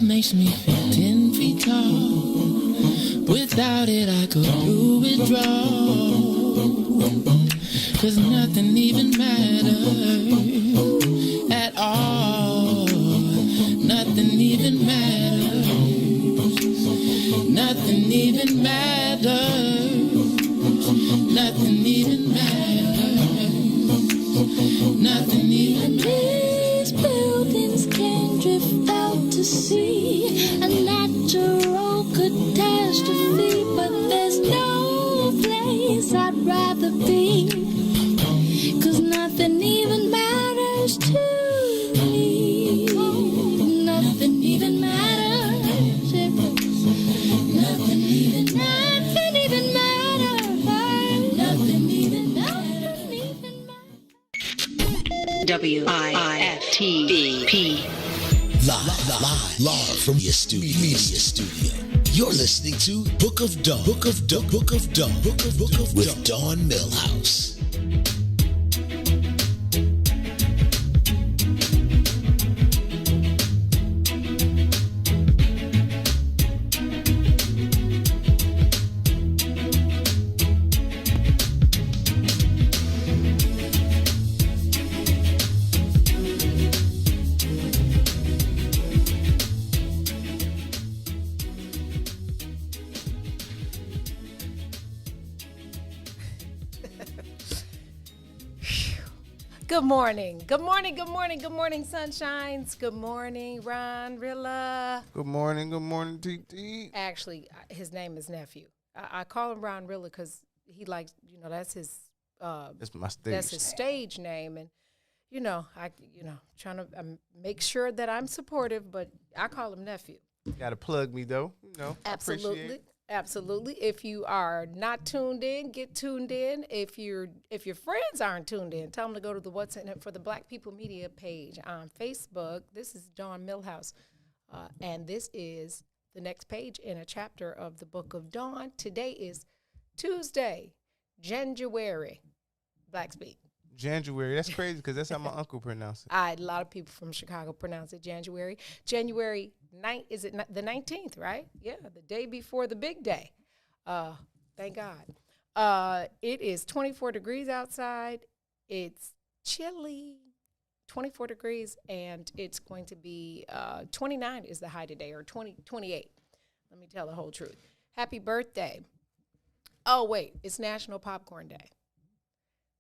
love makes me feel 10 feet tall. Without it, I go through withdrawal. 'Cause nothing even matters at all. Nothing even matters. Nothing even matters. Nothing even matters. Nothing even matters. These buildings can drift out to sea, a natural catastrophe, but there's no place I'd rather be, 'cause nothing even matters to me. Nothing even matters. Nothing even matters. Nothing even matters. WIFTV. Live from your studio. You're listening to Book of Dawn. With Dawn Milhouse. Good morning, sunshines. Good morning, Ron Rilla. Good morning, TT. Actually, his name is Nephew. I call him Ron Rilla because he likes, that's his. That's my stage. That's his stage name, and trying to make sure that I'm supportive, but I call him Nephew. You gotta plug me though. Absolutely. Absolutely. If you are not tuned in, get tuned in. If your friends aren't tuned in, tell them to go to the What's in It for the Black People Media page on Facebook. This is Dawn Milhouse, and this is the next page in a chapter of the Book of Dawn. Today is Tuesday, January. Black speak. January. That's crazy because that's how my uncle pronounced it. A lot of people from Chicago pronounce it January. January 9th, is it the 19th, right? Yeah, the day before the big day. Thank God. It is 24 degrees outside. It's chilly, 24 degrees, and it's going to be 29 is the high today, or 28. Let me tell the whole truth. Happy birthday. Oh, wait, it's National Popcorn Day.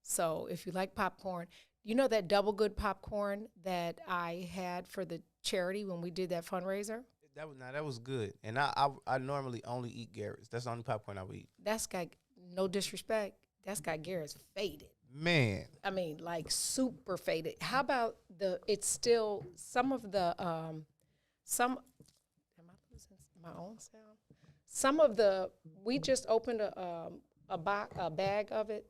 So if you like popcorn, you know that double good popcorn that I had for the charity when we did that fundraiser? That was good. And I normally only eat Garrett's. That's the only popcorn I would eat. That's got, no disrespect, that's got Garrett's faded. Man. I mean, like super faded. How about it's still some of the, am I losing my own sound? Some of the, we just opened a bag of it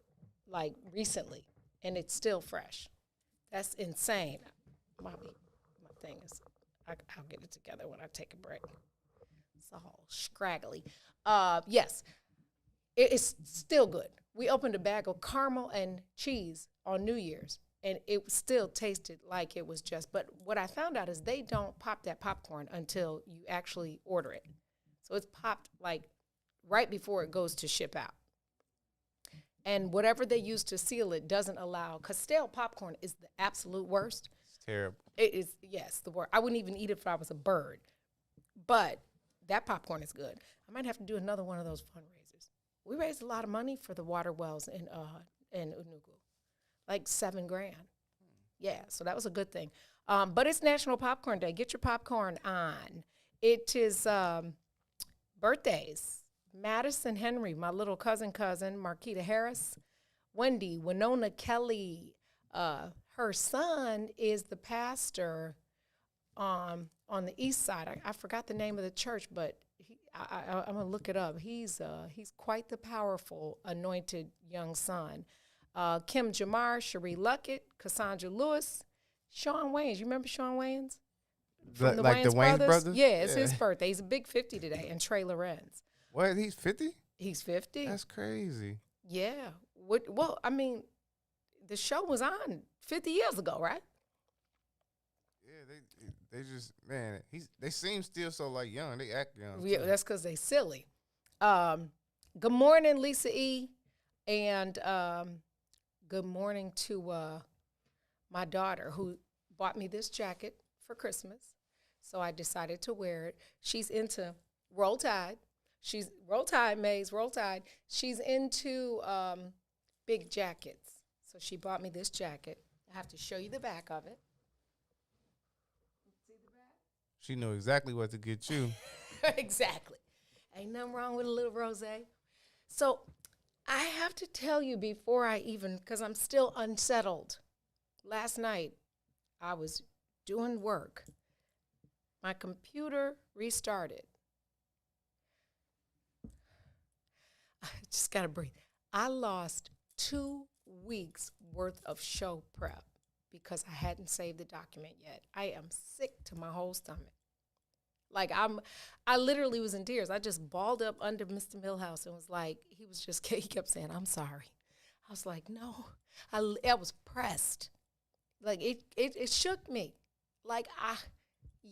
like recently, and it's still fresh. That's insane. My thing is, I'll get it together when I take a break. It's all scraggly. Yes, it is still good. We opened a bag of caramel and cheese on New Year's, and it still tasted like it was just, but what I found out is they don't pop that popcorn until you actually order it. So it's popped like right before it goes to ship out. And whatever they use to seal it doesn't allow, because stale popcorn is the absolute worst. It's terrible. It is, yes, the worst. I wouldn't even eat it if I was a bird. But that popcorn is good. I might have to do another one of those fundraisers. We raised a lot of money for the water wells in Unugu, like $7,000. Yeah, so that was a good thing. But it's National Popcorn Day. Get your popcorn on. It is birthdays. Madison Henry, my little cousin, Marquita Harris, Wendy, Winona Kelly. Her son is the pastor on the east side. I forgot the name of the church, but I'm going to look it up. He's quite the powerful, anointed young son. Kim Jamar, Cherie Luckett, Cassandra Lewis, Shawn Wayans. You remember Shawn Wayans? From the Wayans Brothers? Yeah, it's his birthday. He's a big 50 today. And Trey Lorenz. What? He's 50? He's 50. That's crazy. Yeah. Well, I mean, the show was on 50 years ago, right? Yeah, They just, man, they seem still so like young. They act young. Yeah, too. that's because they silly. Good morning, Lisa E. And good morning to my daughter who bought me this jacket for Christmas. So I decided to wear it. She's into Roll Tide. Roll Tide, Maze, Roll Tide. She's into big jackets. So she bought me this jacket. I have to show you the back of it. See the back? She knew exactly what to get you. Exactly. Ain't nothing wrong with a little rosé. So I have to tell you before I even, because I'm still unsettled. Last night, I was doing work. My computer restarted. I just got to breathe. I lost 2 weeks worth of show prep because I hadn't saved the document yet. I am sick to my whole stomach. Like I literally was in tears. I just balled up under Mr. Milhouse and was like, he kept saying, "I'm sorry." I was like, no, I was pressed. Like it shook me. Like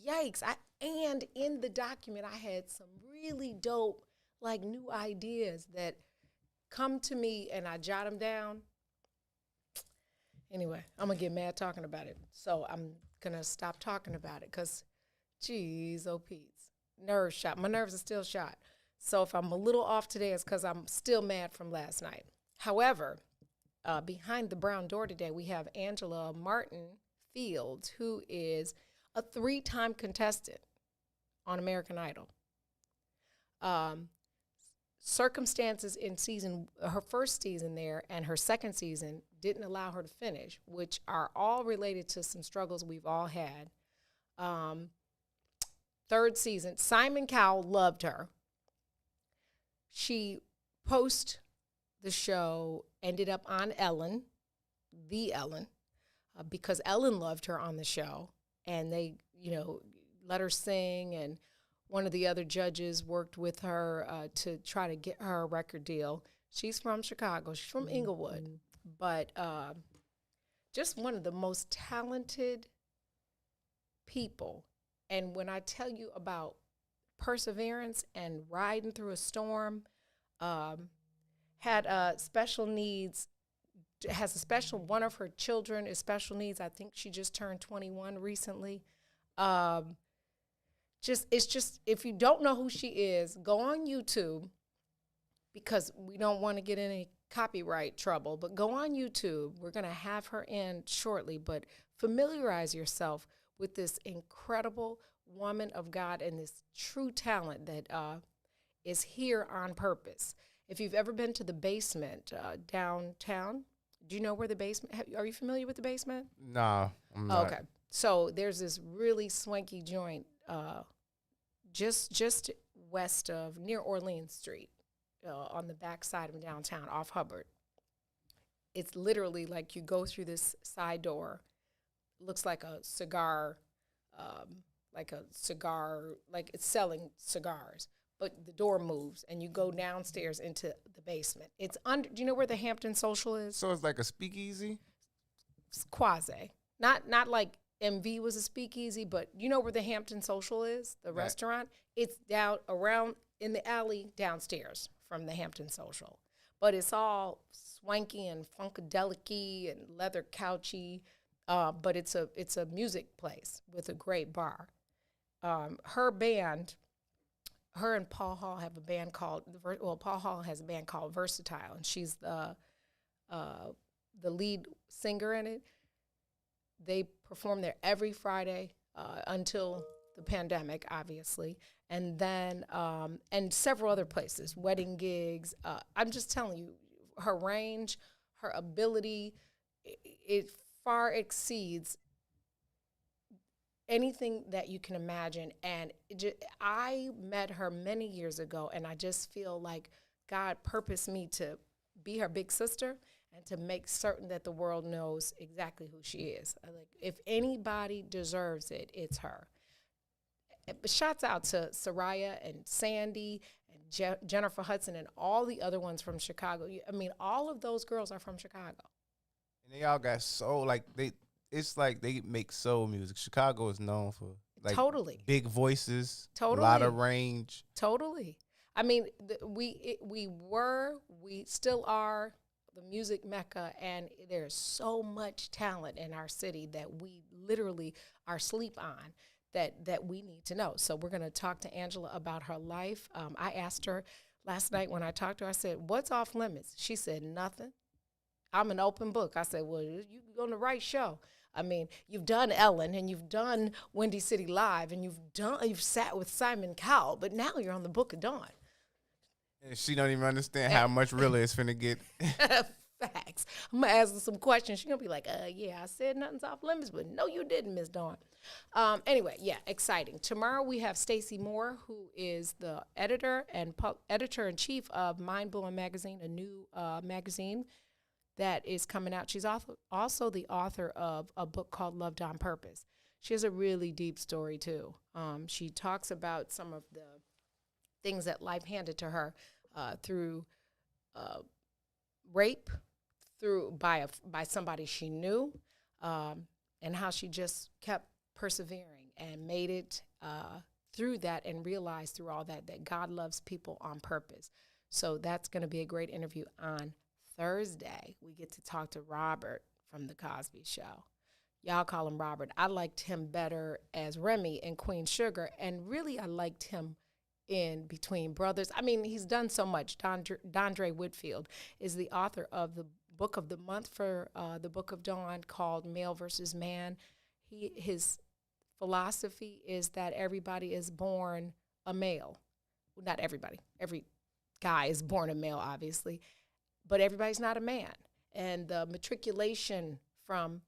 yikes. And in the document, I had some really dope, like new ideas that come to me and I jot them down. Anyway, I'm going to get mad talking about it. So I'm going to stop talking about it because, geez, oh, Pete's. Nerves shot. My nerves are still shot. So if I'm a little off today, it's because I'm still mad from last night. However, behind the brown door today, we have Angela Martin Fields, who is a 3-time contestant on American Idol. Circumstances in her first season there and her second season didn't allow her to finish, which are all related to some struggles we've all had. Third season, Simon Cowell loved her. She, post the show, ended up on Ellen, because Ellen loved her on the show, and they, let her sing, and one of the other judges worked with her to try to get her a record deal. She's from Chicago. She's from Inglewood, but just one of the most talented people. And when I tell you about perseverance and riding through a storm, had special needs, one of her children is special needs. I think she just turned 21 recently. If you don't know who she is, go on YouTube, because we don't want to get in any copyright trouble, but go on YouTube. We're going to have her in shortly, but familiarize yourself with this incredible woman of God and this true talent that is here on purpose. If you've ever been to the basement downtown, do you know where the basement, are you familiar with the basement? Nah, I'm not. Okay. So there's this really swanky joint just west of, near Orleans Street, on the back side of downtown off Hubbard. It's literally like you go through this side door, looks like a cigar, like it's selling cigars, but the door moves and you go downstairs into the basement. It's under, do you know where the Hampton Social is? So it's like a speakeasy? It's quasi. Not like MV was a speakeasy, but you know where the Hampton Social is, the restaurant? It's down around in the alley downstairs from the Hampton Social. But it's all swanky and funkadelic-y and leather couchy, but it's a music place with a great bar. Her and Paul Hall have a band called, Paul Hall has a band called Versatile, and she's the lead singer in it. They perform there every Friday until the pandemic, obviously, and then and several other places, wedding gigs. I'm just telling you, her range, her ability, it far exceeds anything that you can imagine. And I met her many years ago, and I just feel like God purposed me to be her big sister and to make certain that the world knows exactly who she is. Like, if anybody deserves it, it's her. But shouts out to Soraya and Sandy and Jennifer Hudson and all the other ones from Chicago. I mean, all of those girls are from Chicago. And they all got soul, it's like they make soul music. Chicago is known for Like Totally. big voices, a Totally. lot of range. Totally. I mean, we still are the music mecca, and there's so much talent in our city that we literally are asleep on that we need to know. So we're going to talk to Angela about her life. I asked her last night when I talked to her, I said, what's off limits? She said, nothing. I'm an open book. I said, well, you're on the right show. I mean, you've done Ellen and you've done Windy City Live and you've sat with Simon Cowell, but now you're on the Book of Dawn. And she don't even understand how much realer it's finna get. Facts. I'm gonna ask her some questions. She's gonna be like, yeah, I said nothing's off limits, but no, you didn't, Miss Dawn. Anyway, yeah, exciting. Tomorrow we have Stacey Moore, who is the editor and editor-in-chief of Mind Blowing Magazine, a new magazine that is coming out. She's also the author of a book called Loved on Purpose. She has a really deep story, too. She talks about some of the things that life handed to her through rape, by somebody she knew, and how she just kept persevering and made it through that and realized through all that God loves people on purpose. So that's going to be a great interview on Thursday. We get to talk to Robert from The Cosby Show. Y'all call him Robert. I liked him better as Remy in Queen Sugar, and really I liked him in Between Brothers. I mean, he's done so much. Dondre Whitfield is the author of the book of the month for the Book of Dawn called Male versus Man. His philosophy is that everybody is born a male. Well, not everybody. Every guy is born a male, obviously, but everybody's not a man. And the matriculation from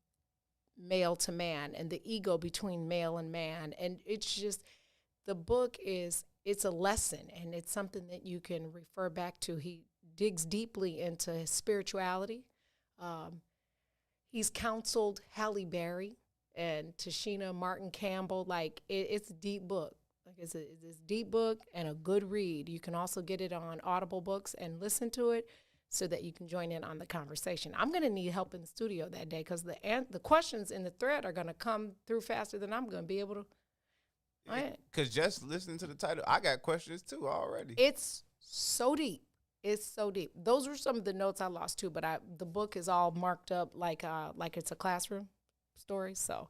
male to man and the ego between male and man. And it's just, the book it's a lesson, and it's something that you can refer back to. He digs deeply into his spirituality. He's counseled Halle Berry and Tashina Martin Campbell. Like, it's a deep book. Like, it's a deep book and a good read. You can also get it on Audible Books and listen to it so that you can join in on the conversation. I'm going to need help in the studio that day because the questions in the thread are going to come through faster than I'm going to be able to. Because just listening to the title, I got questions too already. It's so deep. It's so deep. Those were some of the notes I lost too, but the book is all marked up like it's a classroom story, so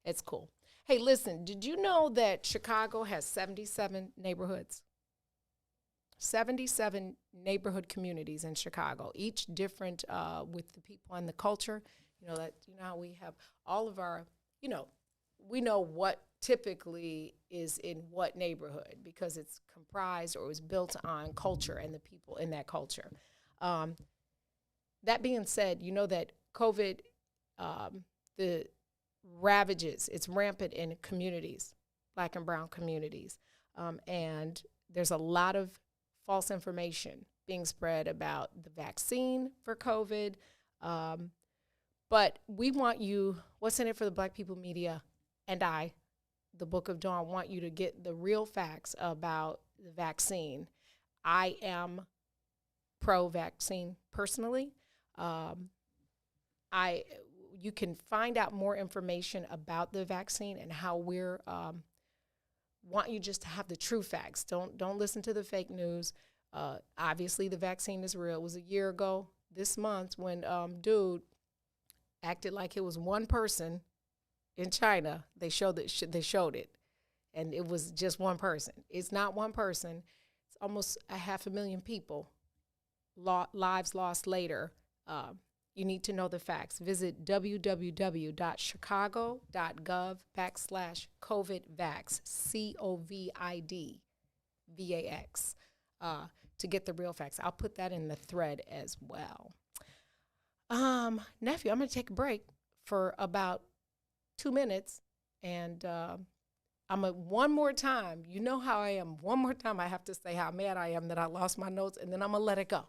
it's cool. Hey, listen, did you know that Chicago has 77 neighborhoods? 77 neighborhood communities in Chicago, each different with the people and the culture. You know how we have all of our, we know what typically is in what neighborhood because it's comprised or was built on culture and the people in that culture. That being said, you know that COVID, the ravages, it's rampant in communities, Black and brown communities. And there's a lot of false information being spread about the vaccine for COVID. But we want you, what's in it for the Black People Media and the Book of Dawn, want you to get the real facts about the vaccine. I am pro-vaccine personally. You can find out more information about the vaccine and how we're want you just to have the true facts. Don't listen to the fake news. Obviously, the vaccine is real. It was a year ago this month when dude acted like it was one person in China. They showed it, and it was just one person. It's not one person. It's almost 500,000 people. Lives lost later. You need to know the facts. Visit www.chicago.gov/COVIDVAX, COVIDVAX, to get the real facts. I'll put that in the thread as well. Nephew, I'm going to take a break for about 2 minutes, and one more time. You know how I am. One more time, I have to say how mad I am that I lost my notes, and then I'm going to let it go.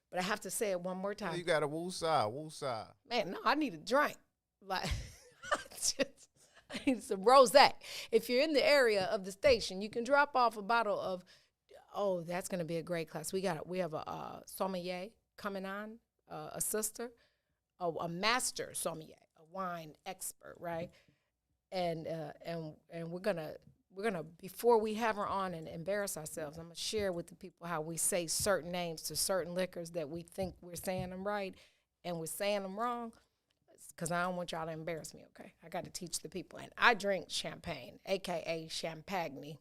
But I have to say it one more time. You got a woosah. Man, no, I need a drink. Like, I need some rosé. If you're in the area of the station, you can drop off a bottle of, that's going to be a great class. We have a sommelier coming on, a sister, a master sommelier, a wine expert, right? and we're gonna before we have her on and embarrass ourselves, I'm gonna share with the people how we say certain names to certain liquors that we think we're saying them right, and we're saying them wrong. Because I don't want y'all to embarrass me, okay? I got to teach the people. And I drink champagne, a.k.a. champagne.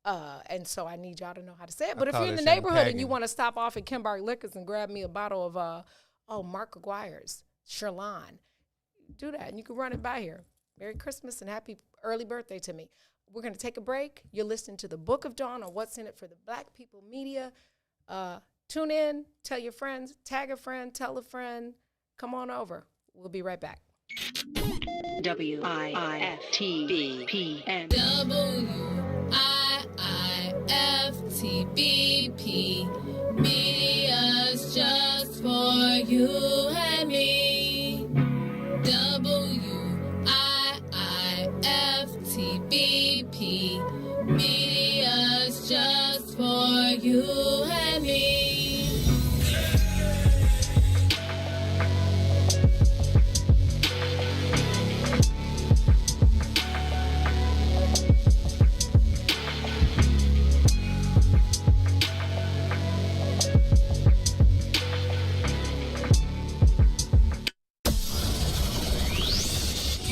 And so I need y'all to know how to say it. But if you're in the neighborhood and you want to stop off at Kimberly Liquors and grab me a bottle of Mark Aguirre's Sherlon, do that. And you can run it by here. Merry Christmas and happy early birthday to me. We're going to take a break. You're listening to the Book of Dawn on What's in It for the Black People Media. Tune in. Tell your friends. Tag a friend. Tell a friend. Come on over. We'll be right back. WIIFTBPM. WIIFTBP. Media's just for you and me. WIIFTBP. Media's just for you and me.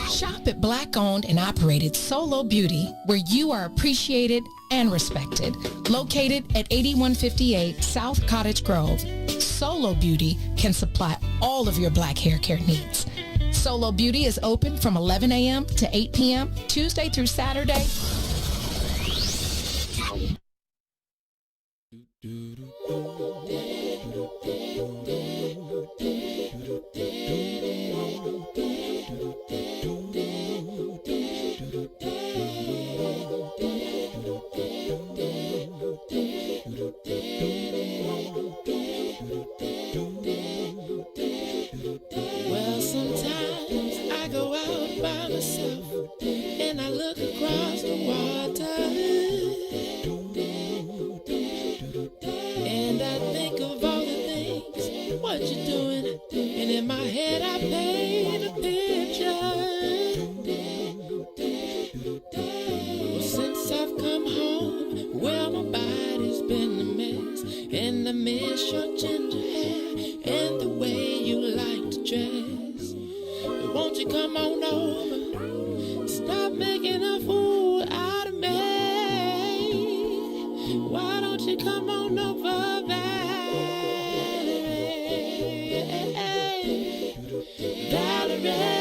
Shop at Black-owned and operated Solo Beauty, where you are appreciated and respected. Located at 8158 South Cottage Grove, Solo Beauty can supply all of your black hair care needs. Solo Beauty is open from 11 a.m. to 8 p.m., Tuesday through Saturday. Well, sometimes I go out by myself and I look across the water, and I think of all the things, what you're doing, and in my head I paint a picture. Well, since I've come home, well, my body's been a mess, and I miss your ginger hair and the way you like to dress. But won't you come on over? Stop making a fool out of me. Why don't you come on over, Valerie? Valerie.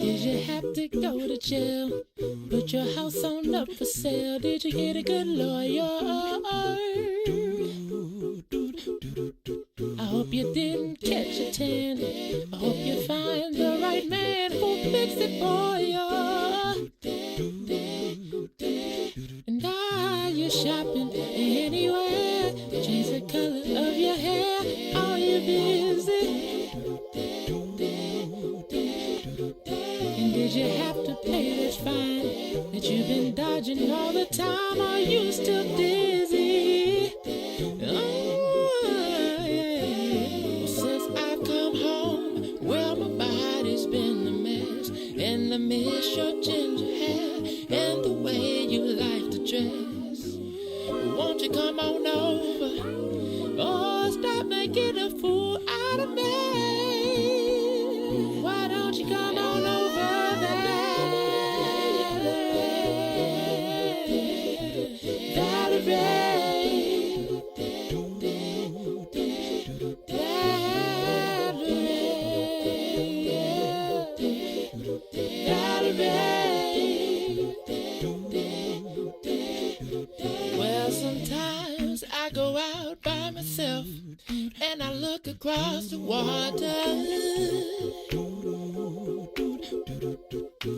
Did you have to go to jail? Put your house on up for sale. Did you get a good lawyer? I hope you didn't catch a tan. I hope you find the right man who'll fix it for you. And are you shopping anywhere? Change the color of your hair. Are you busy? And did you have to pay that fine that you've been dodging all the time? Are you still dizzy? Oh, yeah. Since I've come home, well, my body's been a mess, and I miss your ginger hair and the way you like to dress. Won't you come on over? Oh, stop making a fool out of me. Why don't you come on over there? Valerie. Well, sometimes I go out by myself and I look across the water,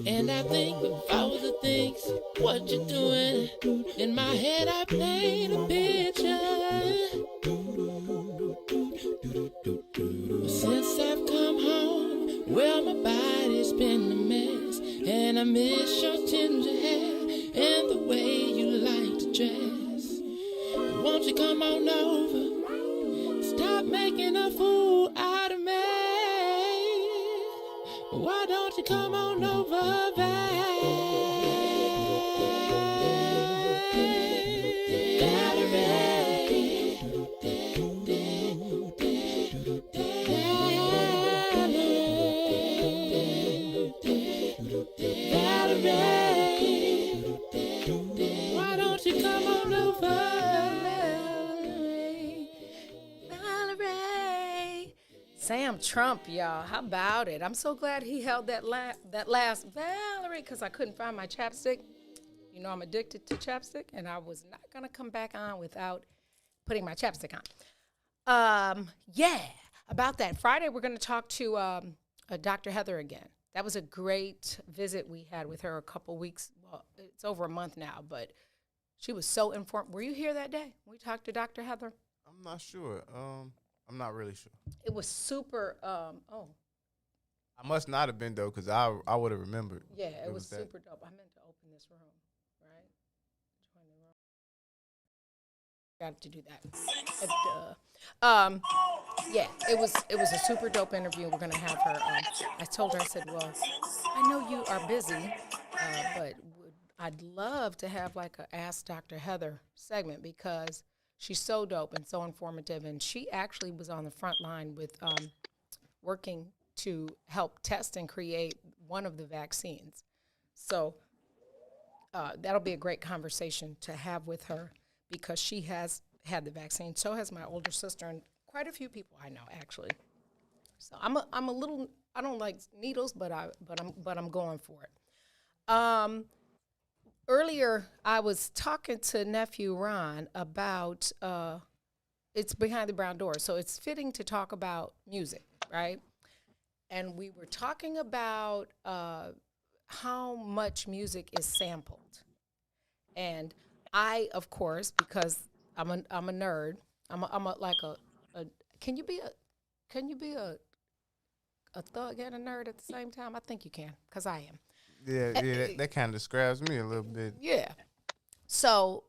and I think of all the things, what you're doing. In my head I paint a picture. Since I've come home, well, my body's been a mess, and I miss your ginger hair and the way you like to dress. Won't you come on over? Stop making a fool out of me. Why don't you come on over, why don't you come on over? Valerie. Sam Trump, y'all. How about it? I'm so glad he held that last Valerie because I couldn't find my chapstick. You know I'm addicted to chapstick, and I was not going to come back on without putting my chapstick on. Yeah, about that. Friday, we're going to talk to Dr. Heather again. That was a great visit we had with her a couple weeks. Well, it's over a month now, but she was so informed. Were you here that day? We talked to Dr. Heather. I'm not sure. I'm not really sure. It was super. I must not have been though, because I would have remembered. Yeah, it was that. super dope. I meant to open this room, right? Join the room. Got to do that. Yeah, it was a super dope interview. We're gonna have her. I told her, I said, well, I know you are busy, but I'd love to have like a Ask Dr. Heather segment because she's so dope and so informative, and she actually was on the front line with working to help test and create one of the vaccines. So that'll be a great conversation to have with her because she has had the vaccine. So has my older sister and quite a few people I know actually. So I'm a little, I don't like needles, but I'm going for it. Earlier, I was talking to nephew Ron about it's Behind the Brown Door, so it's fitting to talk about music, right? And we were talking about how much music is sampled, and I, of course, because I'm a nerd, I'm like a can you be a thug and a nerd at the same time? I think you can, because I am. Yeah, that kind of describes me a little bit. Yeah. So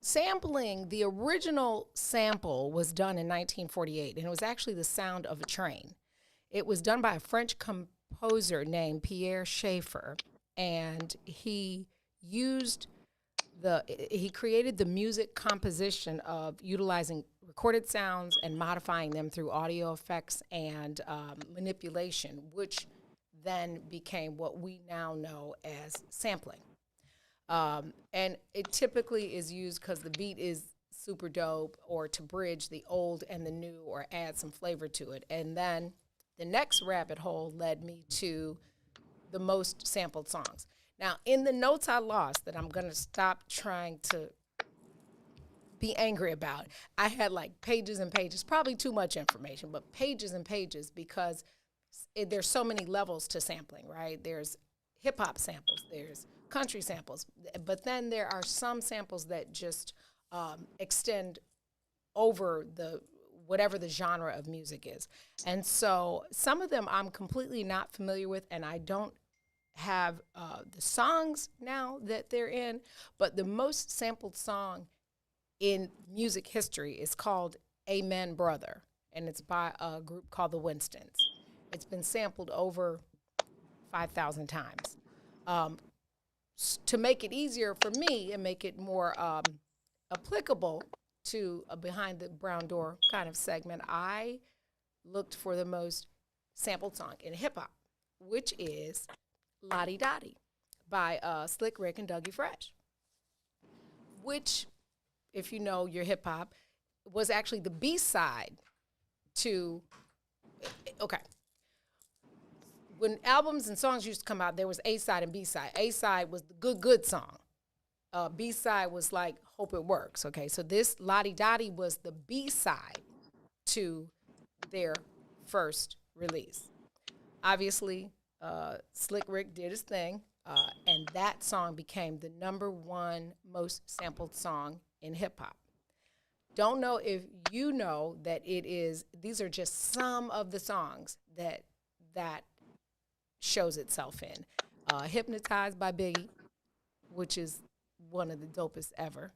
sampling, the original sample was done in 1948, and it was actually the sound of a train. It was done by a French composer named Pierre Schaeffer, and he created the music composition of utilizing recorded sounds and modifying them through audio effects and manipulation, which then became what we now know as sampling. And it typically is used because the beat is super dope or to bridge the old and the new or add some flavor to it. And then the next rabbit hole led me to the most sampled songs. Now, in the notes I lost that I'm going to stop trying to be angry about, I had like pages and pages, probably too much information, but pages and pages because there's so many levels to sampling, right? There's hip-hop samples, there's country samples, but then there are some samples that just extend over whatever the genre of music is. And so some of them I'm completely not familiar with, and I don't have the songs now that they're in, but the most sampled song in music history is called Amen Brother, and it's by a group called the Winstons. It's been sampled over 5,000 times. To make it easier for me and make it more applicable to a Behind the Brown Door kind of segment, I looked for the most sampled song in hip-hop, which is Lottie Dottie by Slick Rick and Dougie Fresh, which, if you know your hip-hop, was actually the B-side to, okay. When albums and songs used to come out, there was A-side and B-side. A-side was the good song. B-side was like, Hope It Works, okay? So this Lottie Dottie was the B-side to their first release. Obviously, Slick Rick did his thing, and that song became the #1 most sampled song in hip-hop. Don't know if you know that these are just some of the songs that shows itself in. Hypnotized by Biggie, which is one of the dopest ever.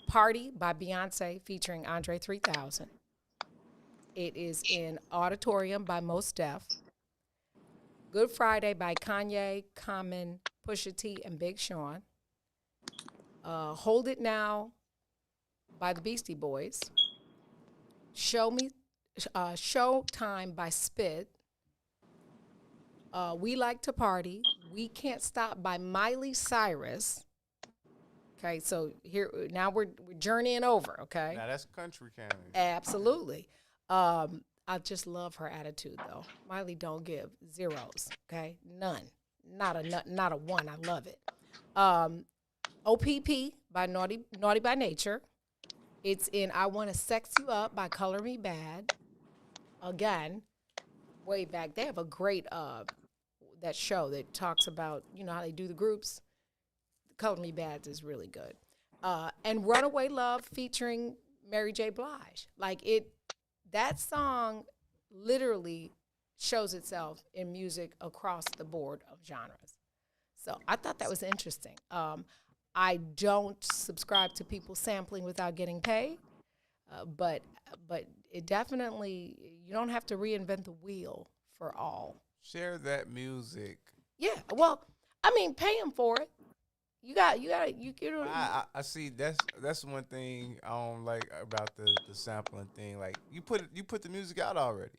Party by Beyonce featuring Andre 3000. It is in Auditorium by Mos Def. Good Friday by Kanye, Common, Pusha T, and Big Sean. Hold It Now by the Beastie Boys. Showtime by Spit. We Like to Party. We Can't Stop by Miley Cyrus. Okay, so here now we're journeying over. Okay, Now that's country canon. absolutely. I just love her attitude though. Miley don't give zeros. Okay, none, not a one. I love it. OPP by Naughty by Nature. It's in I Want to Sex You Up by Color Me Bad. Again, way back. They have a great that show that talks about, you know, how they do the groups. Color Me Bad is really good. And Runaway Love featuring Mary J. Blige. That song literally shows itself in music across the board of genres. So I thought that was interesting. I don't subscribe to people sampling without getting paid, but it definitely, you don't have to reinvent the wheel for all. Share that music. Yeah, well, I mean, pay them for it. You know. I see. That's one thing I don't like about the sampling thing. Like you put the music out already.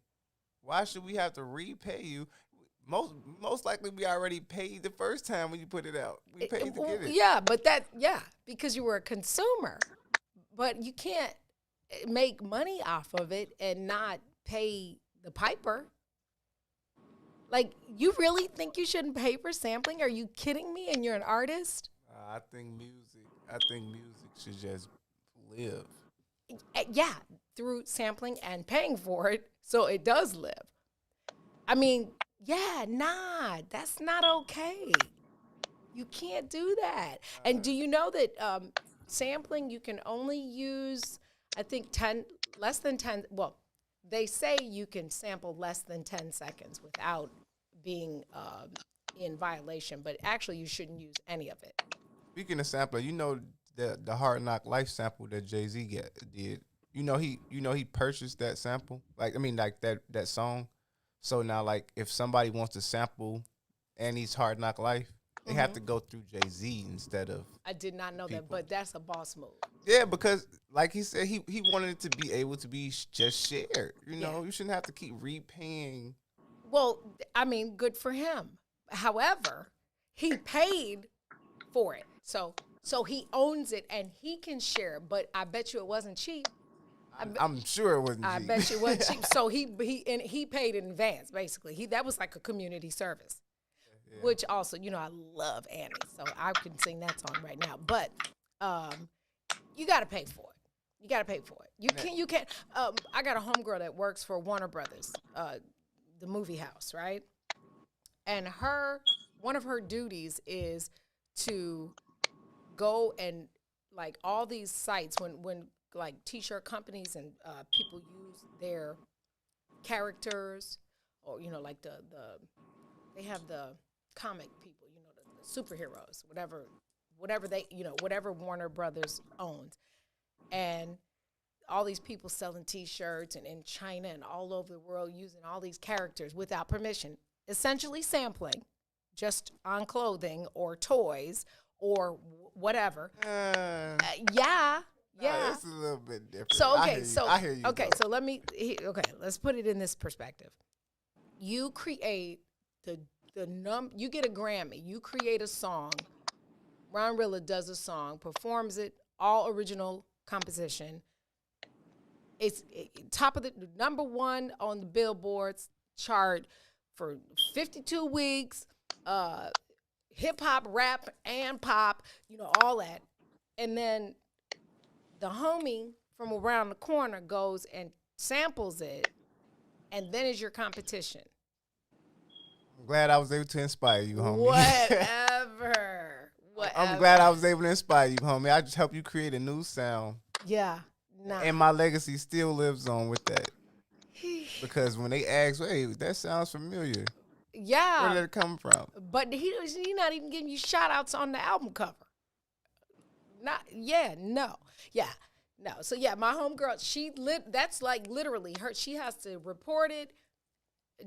Why should we have to repay you? Most likely we already paid the first time when you put it out. We paid to get it. Yeah, but because you were a consumer. But you can't make money off of it and not pay the piper. Like, you really think you shouldn't pay for sampling? Are you kidding me? And you're an artist? I think music should just live. Yeah, through sampling and paying for it, so it does live. I mean, yeah, that's not okay. You can't do that. And do you know that sampling, you can only use, I think, less than 10, well, they say you can sample less than 10 seconds without being in violation, but actually you shouldn't use any of it. Speaking of sampling, you know the Hard Knock Life sample that Jay-Z did. You know he purchased that sample. That song. So now, like, if somebody wants to sample Annie's Hard Knock Life, they have to go through Jay-Z instead of. I did not know people. that, but that's a boss move. Yeah, because like he said, he wanted it to be able to be just shared. You know, you shouldn't have to keep repaying. Well, I mean, good for him. However, he paid for it. So he owns it and he can share, but I bet you it wasn't cheap. I'm sure it wasn't cheap. I bet you it wasn't cheap. So he paid in advance, basically. That was like a community service. Yeah. Which also, you know, I love Annie, so I can sing that song right now. But you got to pay for it. You got to pay for it. You can't. I got a homegirl that works for Warner Brothers, the movie house, right? And one of her duties is to go and, like, all these sites when like T-shirt companies and people use their characters, or, you know, like they have the comic people, you know, the superheroes, whatever they, you know, whatever Warner Brothers owns, and all these people selling T-shirts and in China and all over the world using all these characters without permission, essentially sampling just on clothing or toys or whatever. Yeah. No, it's a little bit different. So I hear you. Okay, so let's put it in this perspective. You create you get a Grammy. You create a song. Ron Rilla does a song, performs it, all original composition. It's top of the number one on the Billboard's chart for 52 weeks. Hip hop, rap, and pop. You know, all that, and then the homie from around the corner goes and samples it, and then is your competition. I'm glad I was able to inspire you, homie. Whatever. I'm glad I was able to inspire you, homie. I just helped you create a new sound. Yeah. Nah. And my legacy still lives on with that. Because when they ask, hey, that sounds familiar. Yeah. Where did it come from? But he not even giving you shout outs on the album cover. No. So yeah, my homegirl, that's like literally her. She has to report it,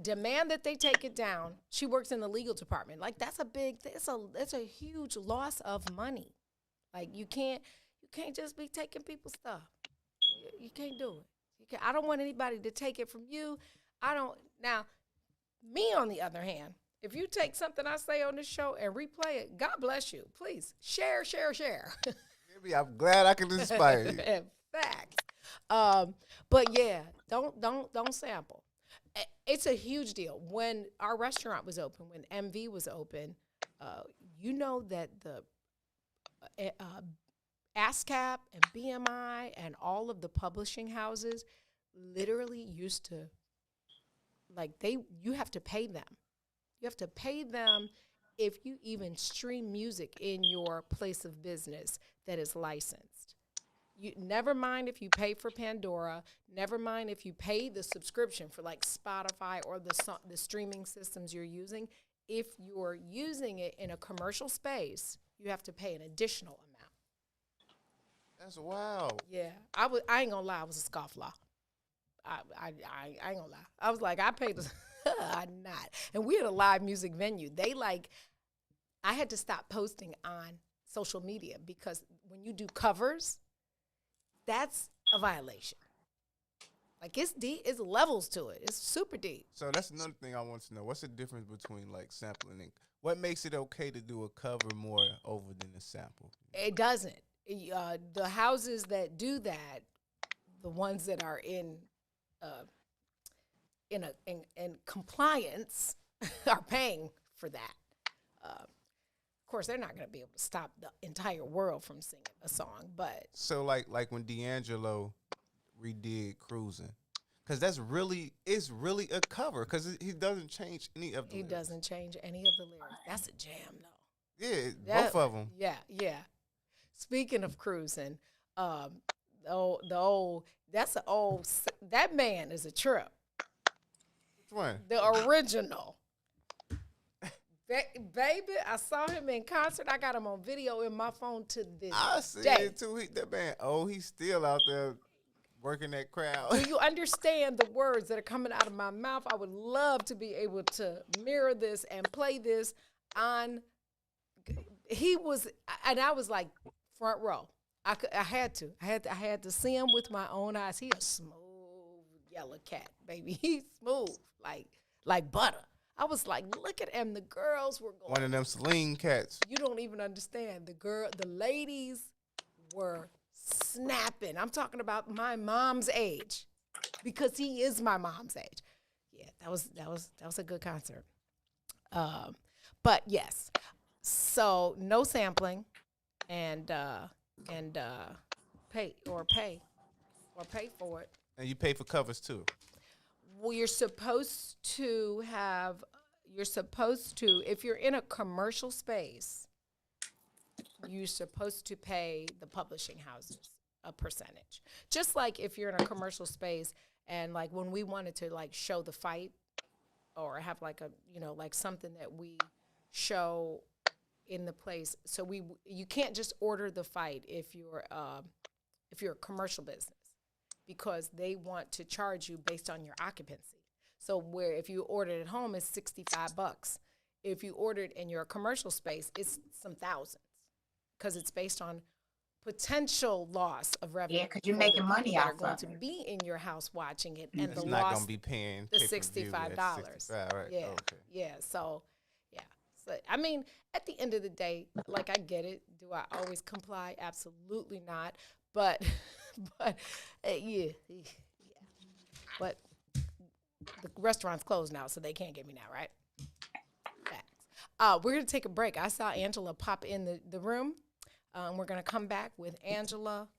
demand that they take it down. She works in the legal department. Like that's a huge loss of money. Like you can't just be taking people's stuff. You can't do it. I don't want anybody to take it from you. Now, me on the other hand, if you take something I say on this show and replay it, God bless you. Please share. Maybe I'm glad I can inspire you. In fact, but yeah, don't sample. It's a huge deal. When our restaurant was open, when MV was open, you know that the ASCAP and BMI and all of the publishing houses literally used to, you have to pay them. You have to pay them if you even stream music in your place of business that is licensed. You never mind if you pay for Pandora, never mind if you pay the subscription for like Spotify or the streaming systems you're using. If you're using it in a commercial space, you have to pay an additional amount. That's wild. Yeah, I ain't gonna lie, I was a scofflaw. I ain't gonna lie. I was like, I paid this. I'm not. And we had a live music venue. I had to stop posting on social media because when you do covers, that's a violation. Like it's deep, it's levels to it. It's super deep. So that's another thing I want to know. What's the difference between like sampling and what makes it okay to do a cover more over than a sample? It doesn't. The houses that do that, the ones that are in compliance, are paying for that. Of course, they're not going to be able to stop the entire world from singing a song, but so like when D'Angelo redid "Cruising," because it's really a cover because he doesn't change any of the. He lyrics. doesn't change any of the lyrics. That's a jam, though. Yeah, both of them. Yeah. Speaking of cruising, that man is a trip. Which one? The original. Baby, I saw him in concert. I got him on video in my phone to this I see day. it too. That man, he's still out there working that crowd. Do you understand the words that are coming out of my mouth? I would love to be able to mirror this and play this on. I was like front row. I had to see him with my own eyes. He a smooth yellow cat, baby. He's smooth, like butter. I was like, look at him. The girls were going. One of them Celine cats. You don't even understand. The ladies were snapping. I'm talking about my mom's age, because he is my mom's age. Yeah, that was a good concert. But yes, so no sampling, and pay for it. And you pay for covers too. Well, you're supposed to, if you're in a commercial space, you're supposed to pay the publishing houses a percentage. Just like if you're in a commercial space and like when we wanted to like show the fight or have like like something that we show in the place. So you can't just order the fight if you're a commercial business, because they want to charge you based on your occupancy. So where if you order it at home, it's $65. If you order it in your commercial space, it's some thousands, because it's based on potential loss of revenue. Yeah, because you're making money that off are going of to it. be in your house watching it, and It's the not loss, gonna be paying the pay-per-view at $65. $65, right? Yeah, Okay. yeah. So, yeah. So I mean, at the end of the day, like I get it. Do I always comply? Absolutely not. But, yeah. But the restaurant's closed now, so they can't get me now, right? Facts. We're gonna take a break. I saw Angela pop in the room. We're gonna come back with Angela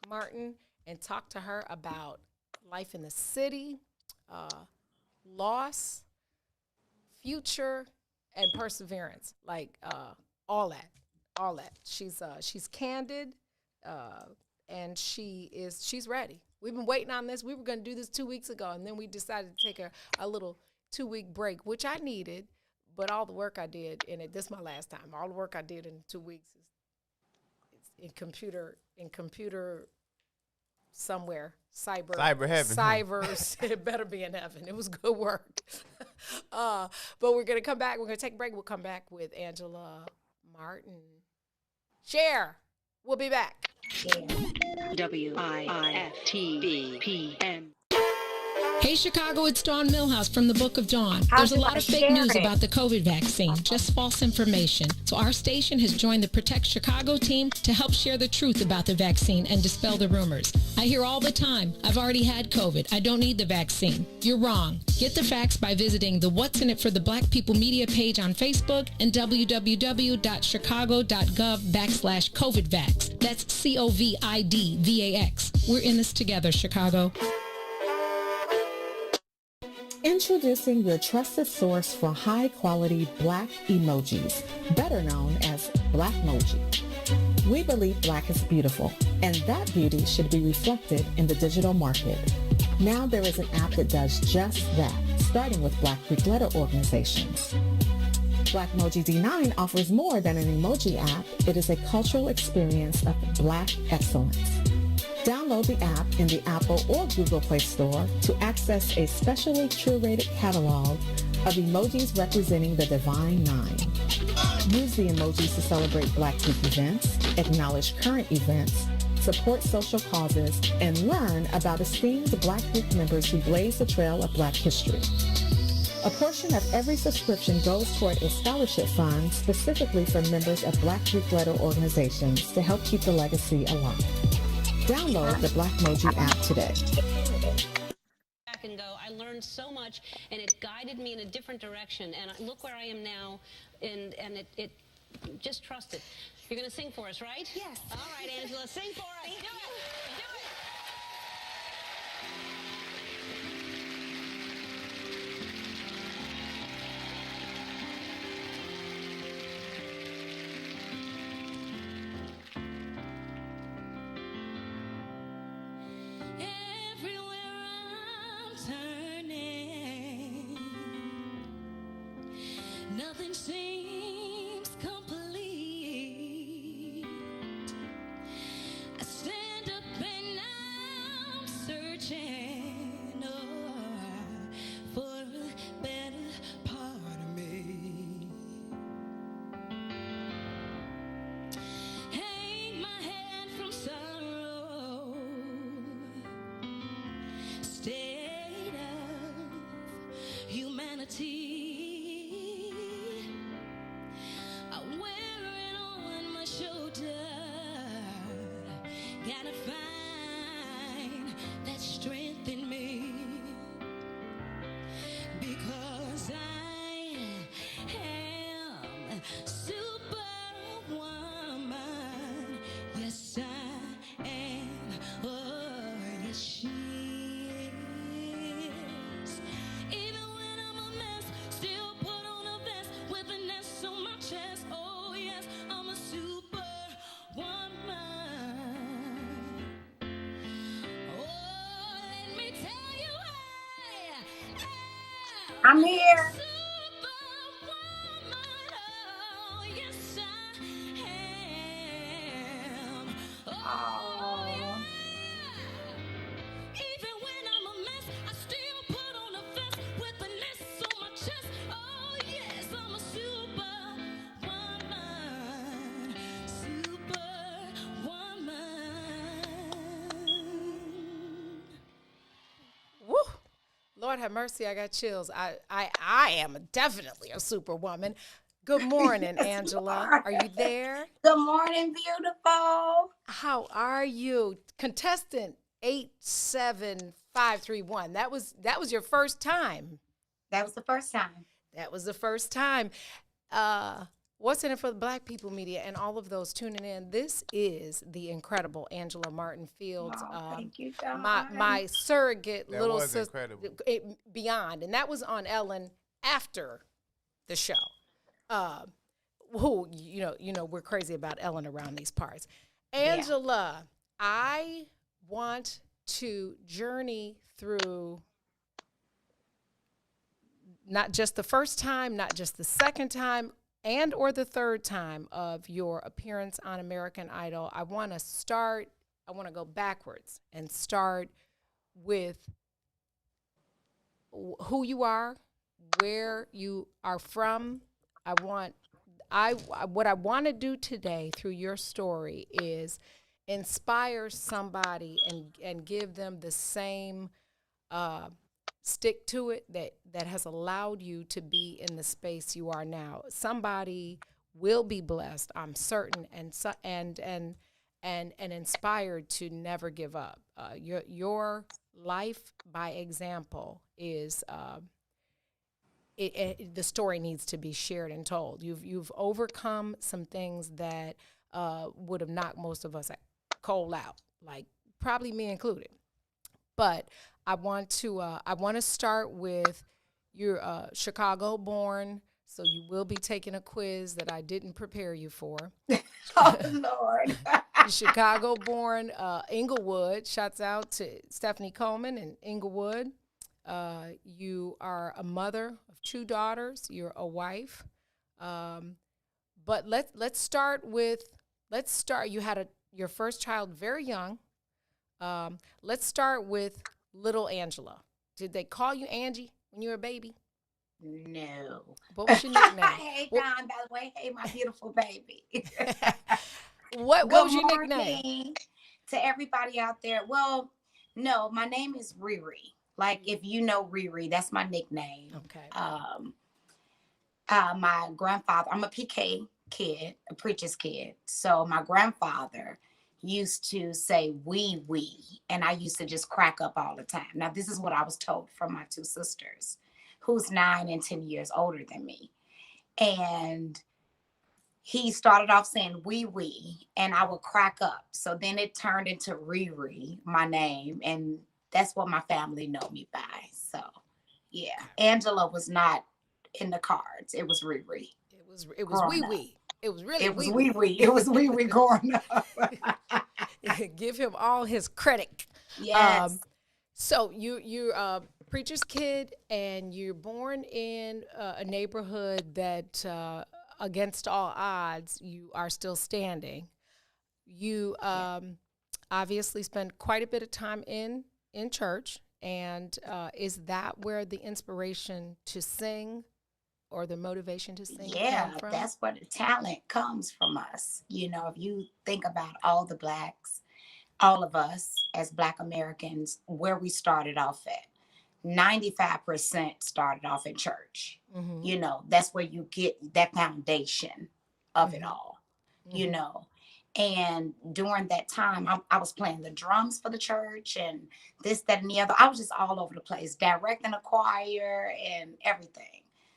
Martin and talk to her about life in the city, loss, future, and perseverance. Like all that. She's candid, and she's ready. We've been waiting on this. We were going to do this 2 weeks ago, and then we decided to take a little 2-week break, which I needed. But all the work I did in it, this is my last time. All the work I did in 2 weeks is in computer somewhere, Cyber heaven. It better be in heaven. It was good work. But we're gonna come back. We're gonna take a break. We'll come back with Angela Martin. Share. We'll be back. WIFTBPM. Hey Chicago, it's Dawn Milhouse from the Book of Dawn. There's a lot of fake news about the COVID vaccine, just false information. So our station has joined the Protect Chicago team to help share the truth about the vaccine and dispel the rumors. I hear all the time, I've already had COVID. I don't need the vaccine. You're wrong. Get the facts by visiting the What's in It for the Black People Media page on Facebook and www.chicago.gov/COVIDVax. That's COVIDVAX. We're in this together, Chicago. Introducing your trusted source for high-quality Black emojis, better known as Blackmoji. We believe Black is beautiful, and that beauty should be reflected in the digital market. Now there is an app that does just that, starting with Black Greek letter organizations. Blackmoji D9 offers more than an emoji app. It is a cultural experience of Black excellence. Download the app in the Apple or Google Play Store to access a specially curated catalog of emojis representing the Divine Nine. Use the emojis to celebrate Black Greek events, acknowledge current events, support social causes, and learn about esteemed Black Greek members who blaze the trail of Black history. A portion of every subscription goes toward a scholarship fund specifically for members of Black Greek letter organizations to help keep the legacy alive. Download the Blackmoji app today. Back and go. I learned so much, and it guided me in a different direction. And look where I am now, and it just trust it. You're going to sing for us, right? Yes. All right, Angela, sing for us. Do it. Do it. Nothing seems complete. I stand up and I'm searching for a better part of me. Hang my head from sorrow, state of humanity. Gotta find that strength in me, because I am superwoman. Yes, I am. Oh, yes, she is. Even when I'm a mess, still put on a vest with an S on my chest. Oh, yes, I'm a superwoman. I'm here. Oh. Even when I'm a mess, I still put on a vest with an S on my chest. Oh yes, I'm a superwoman. Superwoman. Woo! Lord have mercy, I got chills. I am definitely a superwoman. Good morning, Angela. Are you there? Good morning, beautiful. How are you? Contestant 87531. That was your first time. That was the first time. That was the first time. What's in it for the Black People Media and all of those tuning in? This is the incredible Angela Martin Fields. Oh, thank you, Dawn. My surrogate That little was sister. incredible. Beyond, and that was on Ellen after the show. Who you know we're crazy about Ellen around these parts. Angela, I want to journey through not just the first time, not just the second time, and or the third time of your appearance on American Idol. I want to go backwards and start with who you are, where you are from. What I want to do today through your story is inspire somebody and give them the same stick to it that has allowed you to be in the space you are now. Somebody will be blessed, I'm certain, and inspired to never give up. Your life by example is the story needs to be shared and told. You've overcome some things that would have knocked most of us cold out, like probably me included. But I want to start with you're Chicago born, so you will be taking a quiz that I didn't prepare you for. Oh, Lord. Chicago born, Inglewood. Shouts out to Stephanie Coleman in Inglewood. You are a mother of 2 daughters. You're a wife. But let's start. You had your first child very young. Let's start with little Angela. Did they call you Angie when you were a baby? No. What was your nickname? Hey, Don, by the way. Hey, my beautiful baby. What was your nickname? Morning to everybody out there. Well, no, my name is Riri. Like, if you know Riri, that's my nickname. Okay. My grandfather, I'm a PK kid, a preacher's kid. So my grandfather used to say we, and I used to just crack up all the time. Now, this is what I was told from my 2 sisters, who's 9 and 10 years older than me. And he started off saying we, and I would crack up. So then it turned into Riri, my name, and that's what my family know me by. So, yeah, Angela was not in the cards. It was Riri. It was wee. It was really wee. It was wee growing up. Give him all his credit. Yes. So you're a preacher's kid, and you're born in a neighborhood that, against all odds, you are still standing. You obviously spend quite a bit of time in church, and is that where the inspiration to sing or the motivation to sing came from? That's where the talent comes from us. You know, if you think about all the Blacks, all of us as Black Americans, where we started off at, 95% started off in church. Mm-hmm. You know, that's where you get that foundation of it all, you know. And during that time, I was playing the drums for the church and this, that, and the other. I was just all over the place, directing a choir and everything.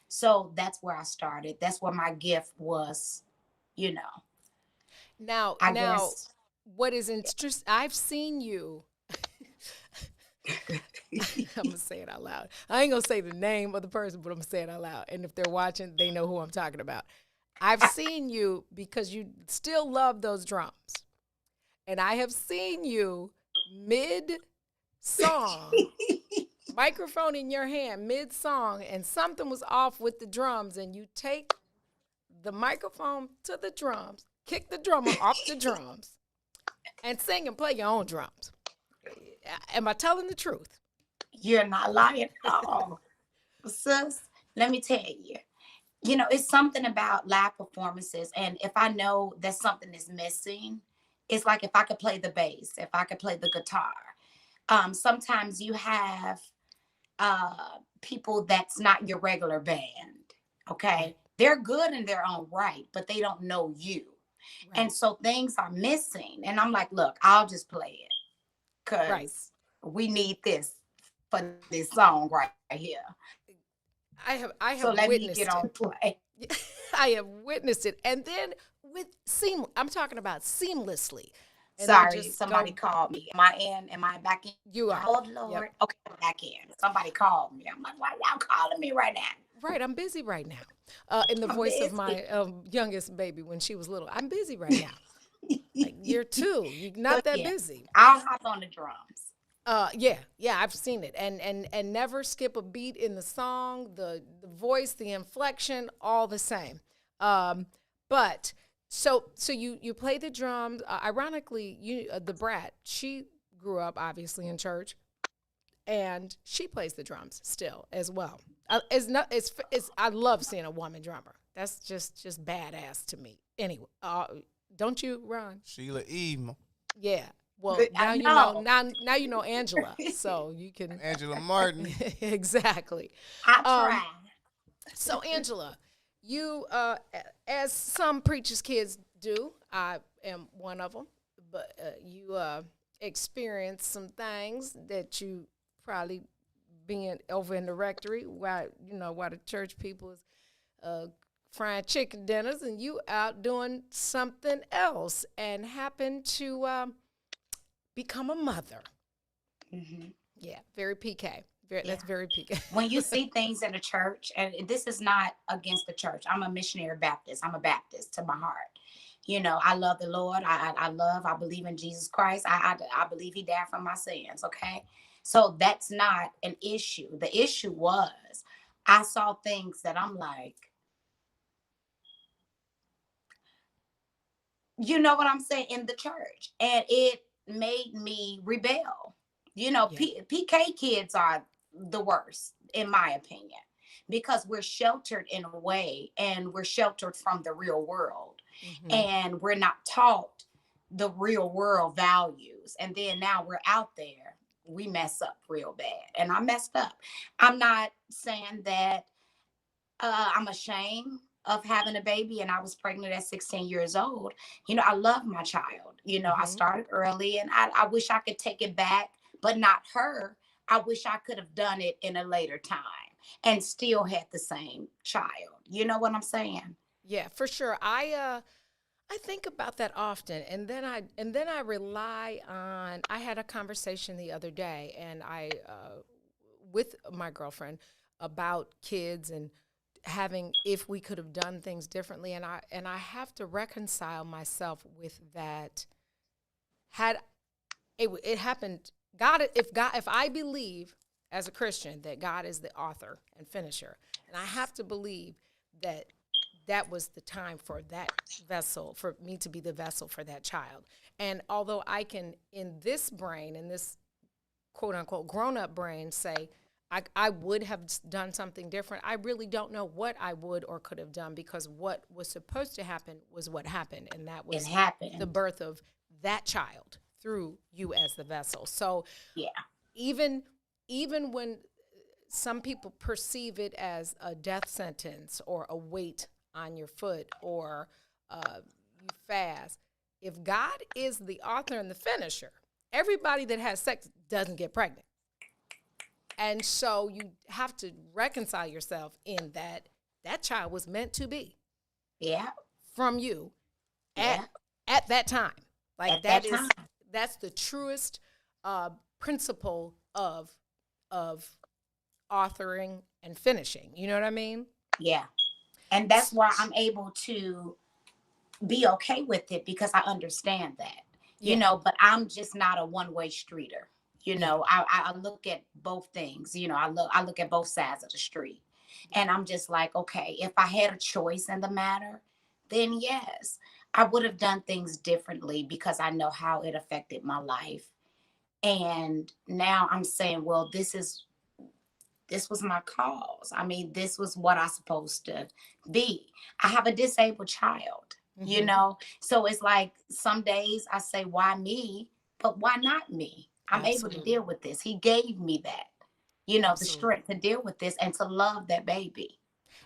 So that's where I started. That's where my gift was, you know. Now, what is interesting, I've seen you. I'm going to say it out loud. I ain't going to say the name of the person, but I'm going to say it out loud. And if they're watching, they know who I'm talking about. I've seen you because you still love those drums. And I have seen you mid-song, microphone in your hand, mid-song, and something was off with the drums, and you take the microphone to the drums, kick the drummer off the drums, and sing and play your own drums. Am I telling the truth? You're not lying at all. Sis, let me tell you. You know, it's something about live performances. And if I know that something is missing, it's like if I could play the bass, if I could play the guitar. Sometimes you have people that's not your regular band, okay? They're good in their own right, but they don't know you. Right. And so things are missing. And I'm like, look, I'll just play it because we need this for this song right here. I have so let me witnessed get on play. I have witnessed it. And then I'm talking about seamlessly. And sorry, somebody called me. Am I back in? You are. Oh, Lord. Yep. Okay, I'm back in. Somebody called me. I'm like, why y'all calling me right now? Right, I'm busy right now. In the voice of my youngest baby when she was little. I'm busy right now. Like, you're 2. You're not that busy. I'll hop on the drums. Yeah, I've seen it, and never skip a beat in the song. The voice, the inflection, all the same. But so you play the drums. Ironically, the brat, she grew up obviously in church, and she plays the drums still as well. It's I love seeing a woman drummer. That's just badass to me. Anyway, don't you, Ron? Sheila Eve. Yeah. Well, But now I you know. know. Now you know Angela, so you can Angela Martin. exactly. I Um, try. so Angela, you as some preachers' kids do, I am one of them. But you experienced some things that you probably being over in the rectory while while the church people is frying chicken dinners, and you out doing something else, and happen to become a mother. Hmm. Yeah, very PK. Yeah. That's very PK. When you see things in the church, and this is not against the church. I'm a missionary Baptist. I'm a Baptist to my heart. I love the Lord. I believe in Jesus Christ. I believe he died for my sins. Okay. So that's not an issue. The issue was I saw things that I'm like, you know what I'm saying, in the church. And it made me rebel. Yeah. PK kids are the worst, in my opinion, because we're sheltered in a way, and we're sheltered from the real world. Hmm. And we're not taught the real world values. And then now we're out there, we mess up real bad. And I messed up. I'm not saying that I'm ashamed of having a baby, and I was pregnant at 16 years old. I love my child. I Hmm. started early, and I wish I could take it back, but not her. I wish I could have done it in a later time and still had the same child. You know what I'm saying? Yeah, for sure. I think about that often, and then I rely on. I had a conversation the other day, and I with my girlfriend about kids and having if we could have done things differently, and I have to reconcile myself with that. Had it happened, if I believe as a Christian that God is the author and finisher, and I have to believe that that was the time for that vessel, for me to be the vessel for that child. And although I can, in this brain, in this quote unquote grown up brain, say, I would have done something different, I really don't know what I would or could have done, because what was supposed to happen was what happened. And that It was happened. the birth of that child through you as the vessel. So Yeah. even when some people perceive it as a death sentence or a weight on your foot, or you fast, if God is the author and the finisher, everybody that has sex doesn't get pregnant. And so you have to reconcile yourself in that child was meant to be Yeah. from you Yeah. at that time. Like At that time. that's the truest principle of authoring and finishing. You know what I mean? Yeah. And that's why I'm able to be okay with it, because I understand that, Yeah. but I'm just not a one-way streeter. Yeah. I look at both things, I look at both sides of the street, and I'm just like, okay, if I had a choice in the matter, then yes, I would have done things differently, because I know how it affected my life. And now I'm saying, well, this was my cause. I mean, this was what I supposed to be. I have a disabled child, Mm-hmm. So it's like some days I say, why me? But why not me? I'm able to Absolutely. deal with this. He gave me that, the Absolutely. strength to deal with this and to love that baby.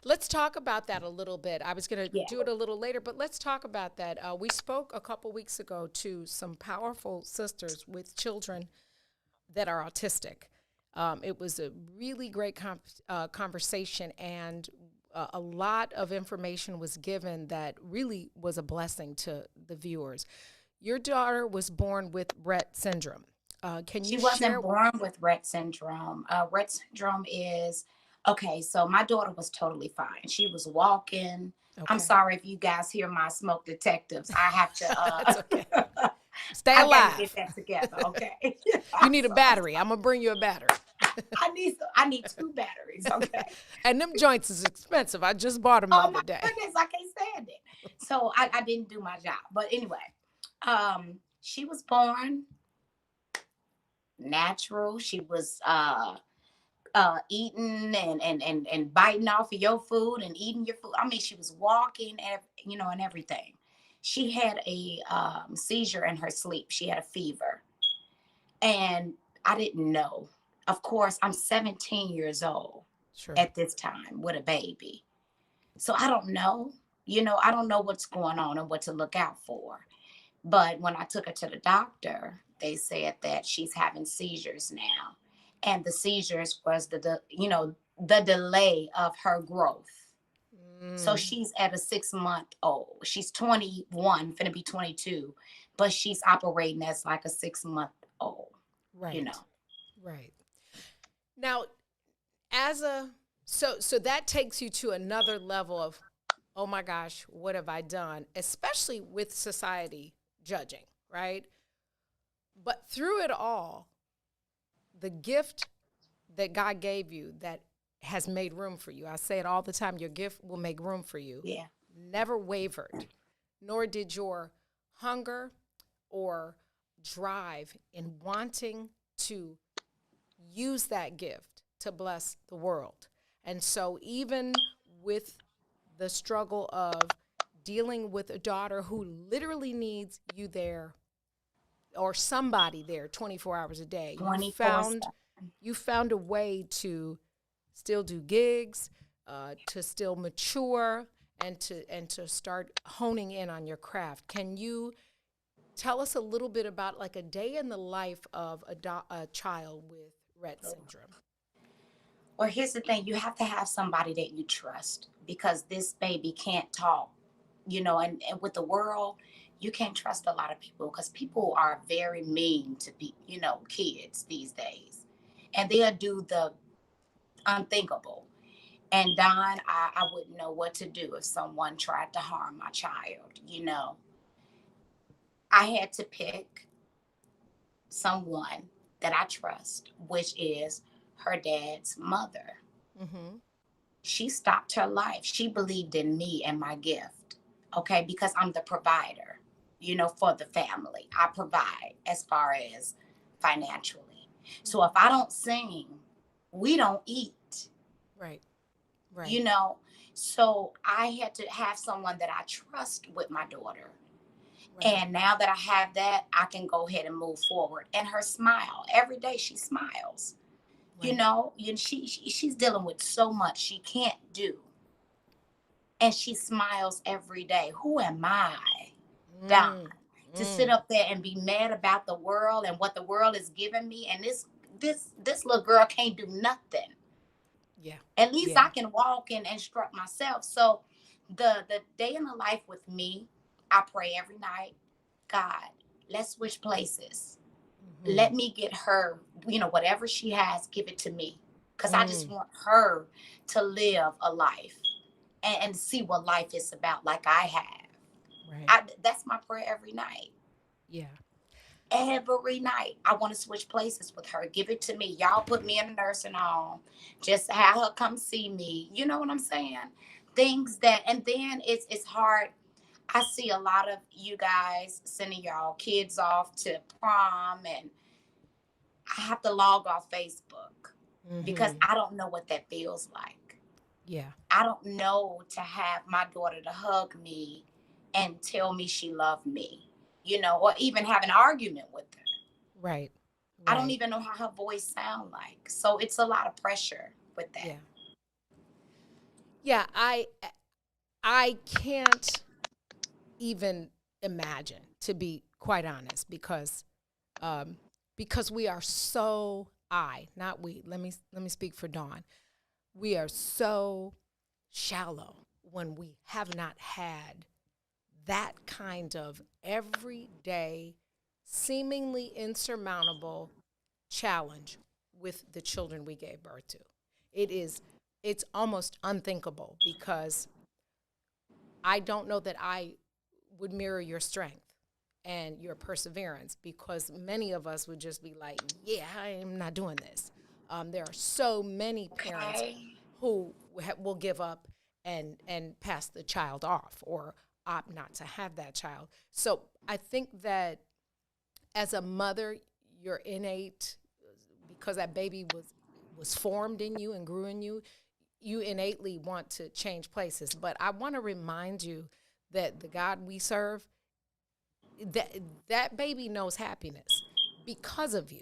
Let's talk about that a little bit. I was going to Yeah. do it a little later, but let's talk about that. We spoke a couple weeks ago to some powerful sisters with children that are autistic. It was a really great conversation, and a lot of information was given that really was a blessing to the viewers. Your daughter was born with Rett syndrome. Can She you wasn't share? born with Rett syndrome. Rett syndrome is okay. So my daughter was totally fine. She was walking. I'm Okay, sorry if you guys hear my smoke detectives. I have that's okay. to. Stay I gotta alive. get that together, okay? You need a battery. I'm gonna bring you a battery. I need 2 batteries, okay? And them joints is expensive. I just bought them the Oh other my day. goodness, I can't stand it. So I didn't do my job. But anyway, she was born natural. She was eating and biting off of your food and eating your food. I mean, she was walking and and everything. She had a seizure in her sleep. She had a fever, and I didn't know. Of course, I'm 17 years old Sure. at this time with a baby, so I don't know. I don't know what's going on and what to look out for. But when I took her to the doctor, they said that she's having seizures now. And the seizures was the delay of her growth. So she's at a 6-month old. She's 21, finna be 22, but she's operating as like a 6-month old. Right. Right. Now, so that takes you to another level of, oh my gosh, what have I done? Especially with society judging, right? But through it all, the gift that God gave you that has made room for you. I say it all the time, your gift will make room for you. Yeah. Never wavered, nor did your hunger or drive in wanting to use that gift to bless the world. And so even with the struggle of dealing with a daughter who literally needs you there or somebody there 24 hours a day, you found a way to still do gigs, to still mature, and to start honing in on your craft. Can you tell us a little bit about like a day in the life of a child with Rett syndrome? Well, here's the thing. You have to have somebody that you trust, because this baby can't talk, and with the world, you can't trust a lot of people, because people are very mean to kids these days, and they'll do the unthinkable. And Don, I wouldn't know what to do if someone tried to harm my child. I had to pick someone that I trust, which is her dad's mother. Mm-hmm. She stopped her life. She believed in me and my gift, okay, because I'm the provider, for the family. I provide as far as financially. So if I don't sing, we don't eat. Right. Right. So I had to have someone that I trust with my daughter. Right. And now that I have that, I can go ahead and move forward. And her smile, every day she smiles. Right. She's dealing with so much she can't do. And she smiles every day. Who am I, Don, to sit up there and be mad about the world and what the world is giving me? And this little girl can't do nothing. Yeah. At least I can walk and instruct myself. So the day in the life with me, I pray every night, God, let's switch places. Mm-hmm. Let me get her, whatever she has, give it to me. Because I just want her to live a life and see what life is about like I have. Right. That's my prayer every night. Yeah. Every night, I want to switch places with her. Give it to me. Y'all put me in a nursing home. Just have her come see me. You know what I'm saying? Things that, and then it's hard. I see a lot of you guys sending y'all kids off to prom, and I have to log off Facebook because I don't know what that feels like. Yeah. I don't know to have my daughter to hug me and tell me she loved me. Or even have an argument with her. Right. I don't even know how her voice sounds like. So it's a lot of pressure with that. Yeah. I can't even imagine, to be quite honest, because we are so not we. Let me speak for Dawn. We are so shallow when we have not had that kind of everyday, seemingly insurmountable challenge with the children we gave birth to. It's almost unthinkable, because I don't know that I would mirror your strength. and your perseverance, because many of us would just be like, yeah, I am not doing this. There are so many parents who will give up and pass the child off or opt not to have that child. So I think that as a mother, your innate, because that baby was formed in you and grew in you, you innately want to change places. But I want to remind you that the God we serve, that baby knows happiness because of you.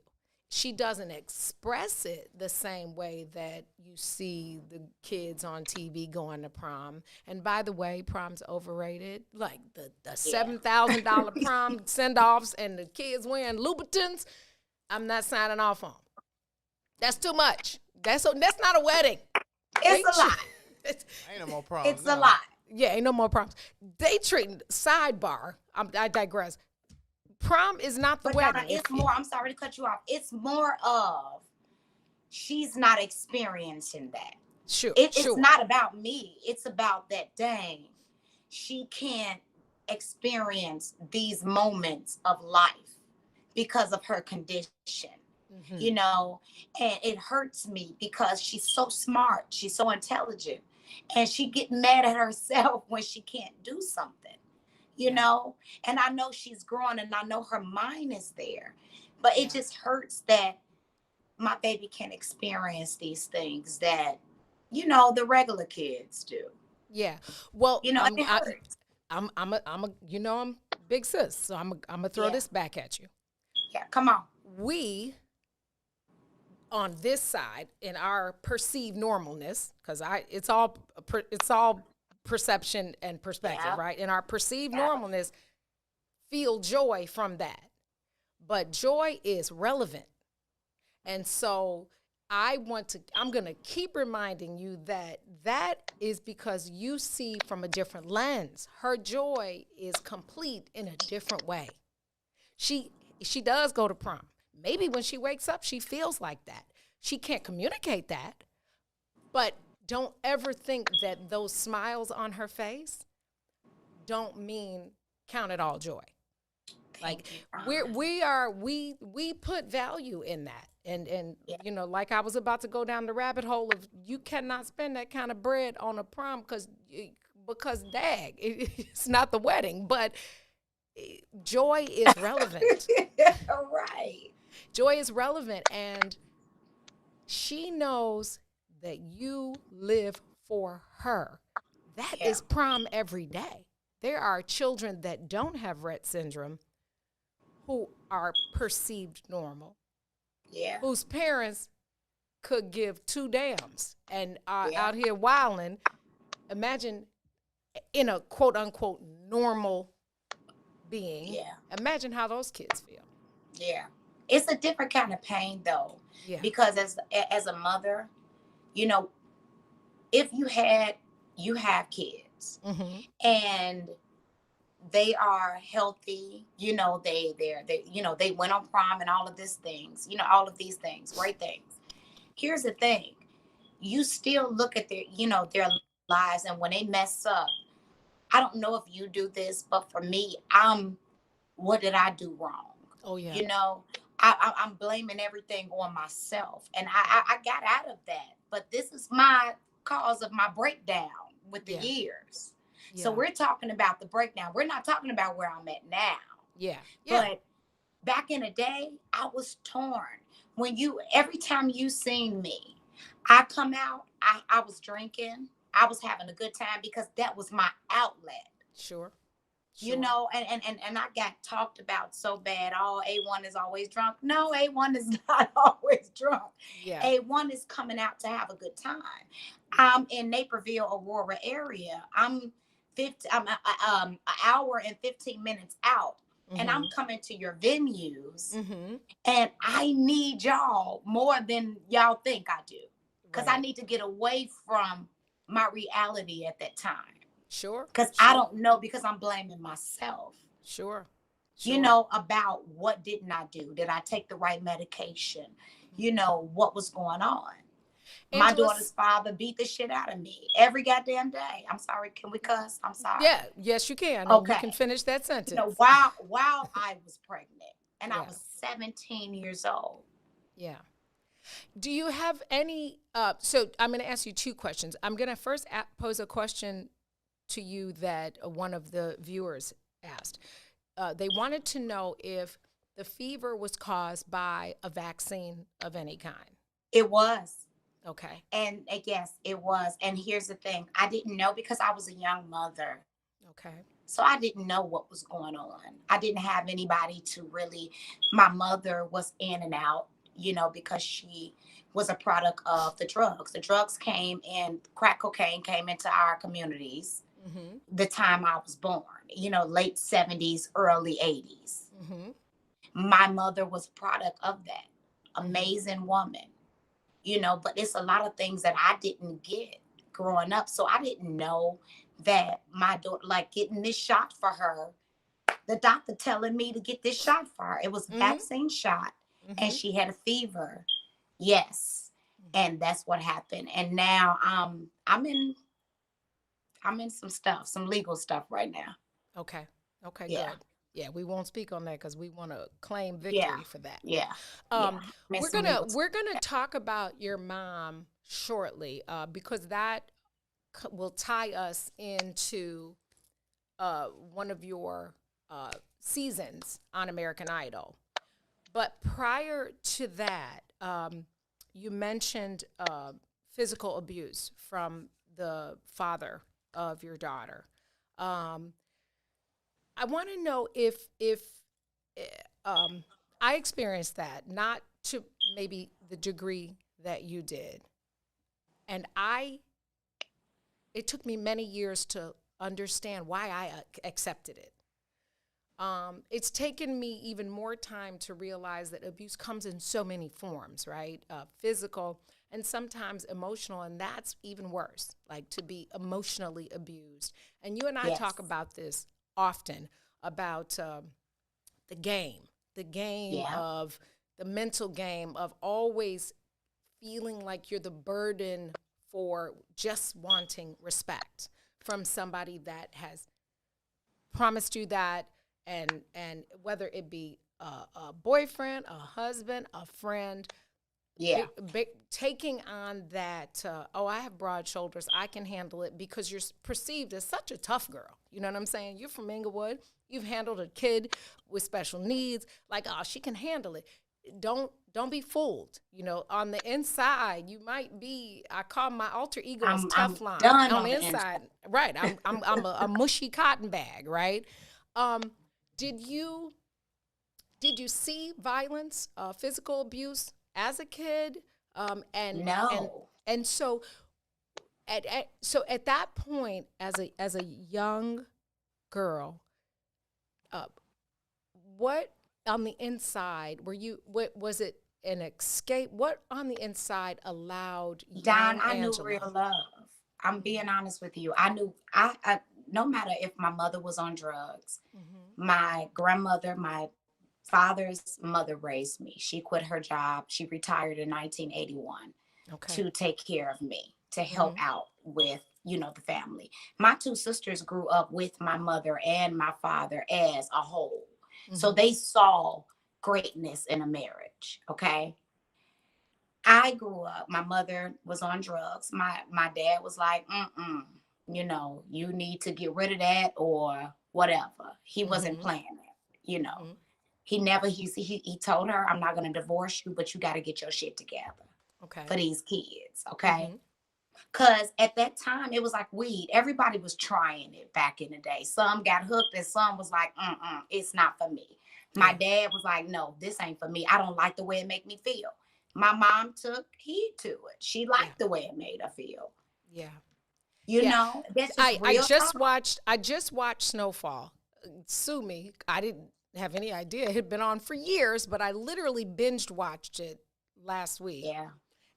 She doesn't express it the same way that you see the kids on TV going to prom. And by the way, prom's overrated. Like the $7,000 prom send-offs and the kids wearing Louboutins, I'm not signing off on. That's too much. That's not a wedding. It's a lot. Ain't no more proms. It's a lot. Yeah, ain't no more proms. They treat, sidebar, I digress. Prom is not the But wedding. Donna, it's more, I'm sorry to cut you off. It's more of she's not experiencing that. Sure. It's not about me. It's about that, dang, she can't experience these moments of life because of her condition. Mm-hmm. You know, and it hurts me because she's so smart. She's so intelligent. And she get mad at herself when she can't do something. You know, and I know she's growing and I know her mind is there, but it just hurts that my baby can experience these things that, you know, the regular kids do. Yeah. Well, you know, it hurts. I'm big sis, so I'm gonna throw this back at you. Yeah, come on. We, on this side, in our perceived normalness, because it's all perception and perspective, right? In our perceived normalness, feel joy from that. But joy is relevant. And so I'm going to keep reminding you that is because you see from a different lens. Her joy is complete in a different way. She does go to prom. Maybe when she wakes up, she feels like that. She can't communicate that, but don't ever think that those smiles on her face don't mean count it all joy. Like we put value in that. And you know, like I was about to go down the rabbit hole of you cannot spend that kind of bread on a prom because it's not the wedding, but joy is relevant. Right. Joy is relevant, and she knows that you live for her. That is prom every day. There are children that don't have Rett syndrome who are perceived normal, whose parents could give two dams and are out here wilding. Imagine in a quote-unquote normal being. Imagine how those kids feel. Yeah. It's a different kind of pain, though, because as a mother, you know, if you have kids and they are healthy, you know, they went on prom and all of these things, you know, all of these things, great things. Here's the thing. You still look at their lives, and when they mess up, I don't know if you do this, but for me, what did I do wrong? Oh, yeah. You know, I'm blaming everything on myself, and I got out of that. But this is my cause of my breakdown with the years. Yeah. So we're talking about the breakdown. We're not talking about where I'm at now. Yeah. But back in the day, I was torn. Every time you seen me, I come out, I was drinking. I was having a good time because that was my outlet. Sure. You know, and I got talked about so bad. Oh, A1 is always drunk. No, A1 is not always drunk. Yeah. A1 is coming out to have a good time. I'm in Naperville, Aurora area. I'm an hour and 15 minutes out. And I'm coming to your venues. And I need y'all more than y'all think I do. Because I need to get away from my reality at that time. Sure. Because I don't know, because I'm blaming myself. Sure. You know, about what didn't I do? Did I take the right medication? You know, what was going on? My Angela, daughter's father beat the shit out of me every goddamn day. I'm sorry. Can we cuss? I'm sorry. yeah, yes, you can. And Okay. you can finish that You sentence. know, while I was pregnant and I Yeah. was 17 years old. Yeah. Do you have any, so I'm going to ask you two questions. I'm going to first pose a question to you that one of the viewers asked. They wanted to know if the fever was caused by a vaccine of any kind. It was. Okay. And yes, it was. And here's the thing. I didn't know because I was a young mother. Okay. So I didn't know what was going on. I didn't have anybody to really, my mother was in and out, you know, because she was a product of the drugs. The drugs came in, crack cocaine came into our communities the time I was born, you know, late 70s, early 80s. My mother was a product of that. Amazing woman, you know, but it's a lot of things that I didn't get growing up. So I didn't know that my daughter, like getting this shot for her, the doctor telling me to get this shot for her. It was a vaccine shot and she had a fever. Yes. And that's what happened. And now I'm in some stuff, some legal stuff right now. Okay. Okay, Yeah. good. Yeah, we won't speak on that because we want to claim victory for that. Yeah. We're gonna talk about your mom shortly because that will tie us into one of your seasons on American Idol. But prior to that, you mentioned physical abuse from the father of your daughter. I want to know if I experienced that, not to maybe the degree that you did. And it took me many years to understand why I accepted it. It's taken me even more time to realize that abuse comes in so many forms, right? Physical and sometimes emotional, and that's even worse, like to be emotionally abused. And you and I talk about this often, about the game of the mental game of always feeling like you're the burden for just wanting respect from somebody that has promised you that, and whether it be a boyfriend, a husband, a friend, taking on that, I have broad shoulders, I can handle it, because you're perceived as such a tough girl. You know what I'm saying? You're from Inglewood. You've handled a kid with special needs. Like, she can handle it. Don't be fooled. You know, on the inside, you might be. I call my alter ego as Teflon. On the inside, right? I'm a mushy cotton bag, right? Did you see violence, physical abuse as a kid? No. And so at that point, as a young girl, what on the inside what was it, an escape? What on the inside allowed Don, I Angela? knew real love. I'm being honest with you. I knew I no matter if my mother was on drugs, my grandmother, my father's mother raised me. She quit her job. She retired in 1981 to take care of me, to help out with, you know, the family. My two sisters grew up with my mother and my father as a whole. So they saw greatness in a marriage, okay? I grew up, my mother was on drugs. My dad was like, you know, you need to get rid of that or whatever. He wasn't playing it, you know. He never, he told her, I'm not going to divorce you, but you got to get your shit together for these kids, okay? Because at that time, it was like weed. Everybody was trying it back in the day. Some got hooked and some was like, it's not for me. My dad was like, no, this ain't for me. I don't like the way it make me feel. My mom took heed to it. She liked the way it made her feel. Yeah. You know, that's just real I just watched Snowfall. Sue me. I didn't have any idea it had been on for years, but I literally binged watched it last week. Yeah.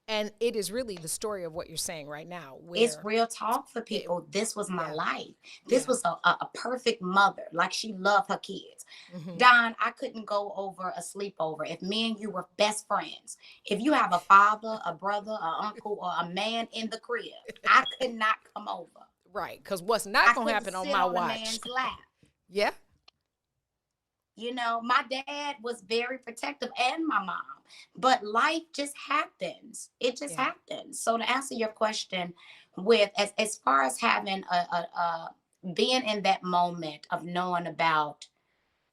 And it is really the story of what you're saying right now. It's Where real talk for people. This was my yeah. life. This Yeah. was a perfect mother. Like, she loved her kids. Mhm. Don, I couldn't go over a sleepover if me and you were best friends. If you have a father, a brother, an uncle, or a man in the crib, I could not come over. Right, because what's I not gonna couldn't happen on sit my on a watch? man's lap. Yeah. You know, my dad was very protective, and my mom, but life just happens. It just Yeah. happens. So to answer your question, with as far as having a being in that moment of knowing about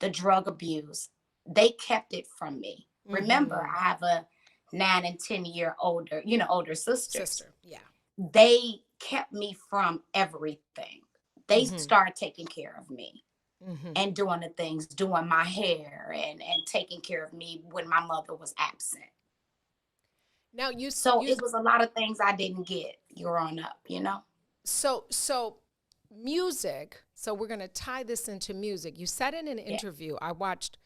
the drug abuse, they kept it from me. Remember, Mhm. I have a 9 and 10 year older, older sisters. Sister. Yeah. They kept me from everything. They Mhm. started taking care of me Mhm. and doing the things, doing my hair and taking care of me when my mother was absent. Now So it was a lot of things I didn't get growing up, so music. So we're gonna tie this into music. You said in an Yeah. interview, I watched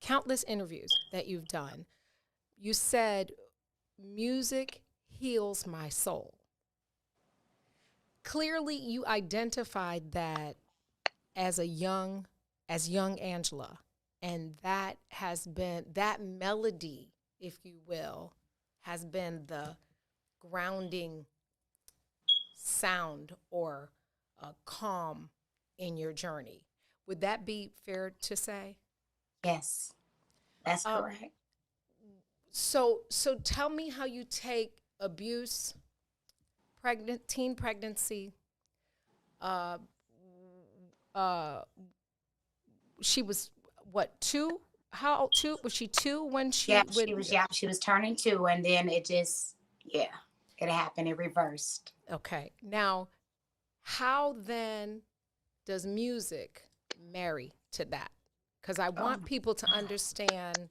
countless interviews that you've done. You said music heals my soul. Clearly, you identified that as young Angela, and that has been that melody, if you will, has been the grounding sound or calm in your journey. Would that be fair to say? Yes, that's Um, correct. so tell me how you take abuse, teen pregnancy. Uh, uh, she was what, 2? How old? 2? Was she 2 when Yeah, she she when? was yeah, she was turning 2, and then it just, yeah, it happened. It reversed. Okay. Now, how then does music marry to that? Because I Oh want my people to understand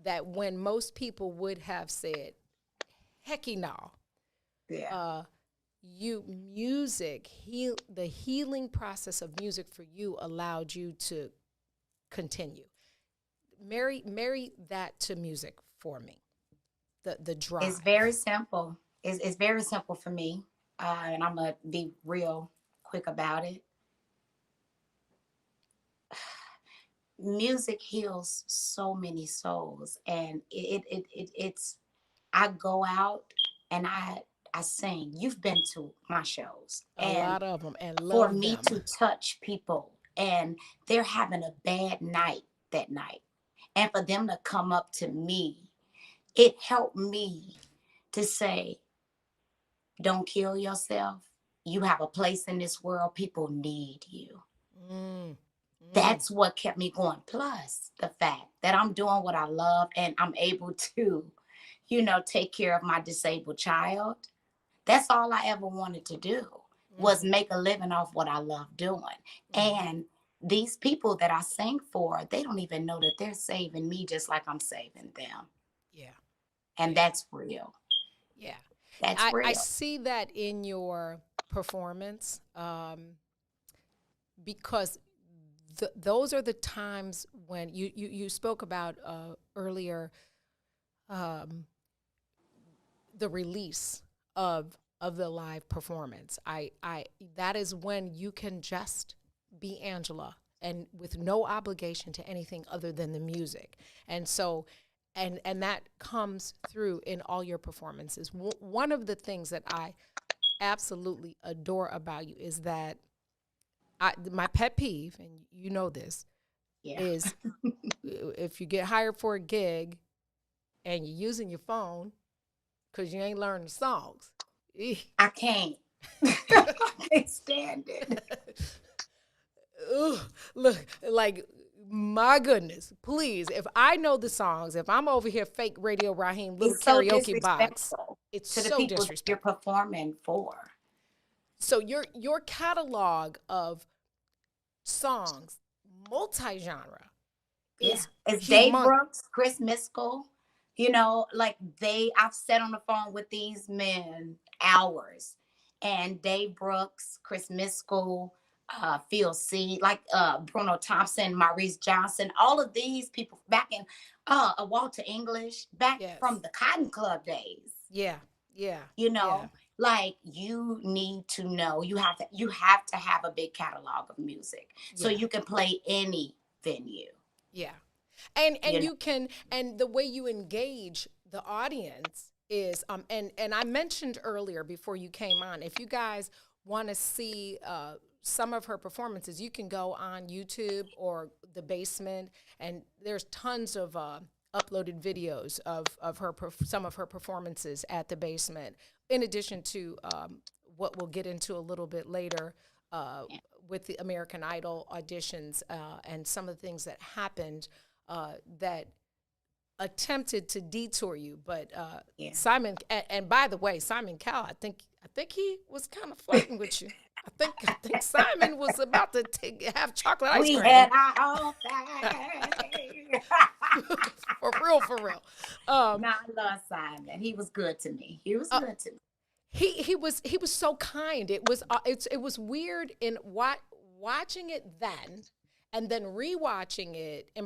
that when most people would have said, "Hecky no," yeah. the healing process of music for you allowed you to continue. Marry that to music for me. The It's drive. very simple. It's very simple for me. And I'm gonna be real quick about it. Music heals so many souls, and it's I go out and I sing. You've been to my shows, A and lot of them, and for love me them. to touch people and they're having a bad night that night, and for them to come up to me, it helped me to say, don't kill yourself. You have a place in this world. People need you. Mm, mm, That's what kept me going. Plus the fact that I'm doing what I love and I'm able to, take care of my disabled child. That's all I ever wanted to do, was mhm, make a living off what I love doing. mhm. And these people that I sing for, they don't even know that they're saving me just like I'm saving them. Yeah, And yeah, that's real. yeah. That's I real. see that in your performance, because those are the times when you spoke about earlier, um, the release of the live performance. I that is when you can just be Angela and with no obligation to anything other than the music. And so and that comes through in all your performances. One of the things that I absolutely adore about you is that my pet peeve, and you know this, Yeah. is if you get hired for a gig and you're using your phone because you ain't learned the songs. I can't. I can't stand it. Ugh, look, like, my goodness, please, if I know the songs, if I'm over here fake Radio Raheem little It's so karaoke box, disrespectful it's to the so people that you're disrespectful. performing for. So your catalog of songs, multi-genre, Yeah. is It's Dave humongous. Brooks, Chris Miskell, like I've sat on the phone with these men hours. And Dave Brooks, Chris Miskell, Phil C, Bruno Thompson, Maurice Johnson, all of these people back in Walter English, back from Yes, the Cotton Club days. Yeah. Yeah. You know, Yeah. like you need to know you have to have a big catalog of music so Yeah. you can play any venue. Yeah. And You know? you can, and the way you engage the audience is and I mentioned earlier before you came on, if you guys want to see some of her performances, you can go on YouTube or The Basement, and there's tons of uploaded videos of her some of her performances at The Basement, in addition to what we'll get into a little bit later with the American Idol auditions and some of the things that happened that attempted to detour you. But Simon, and by the way, Simon Cowell, I think he was kind of flirting with you. I think Simon was about to have chocolate ice cream. We had our own thing. For real. No, I love Simon. He was good to me. He was good to me. He was so kind. It was weird in watching it then, and then rewatching it in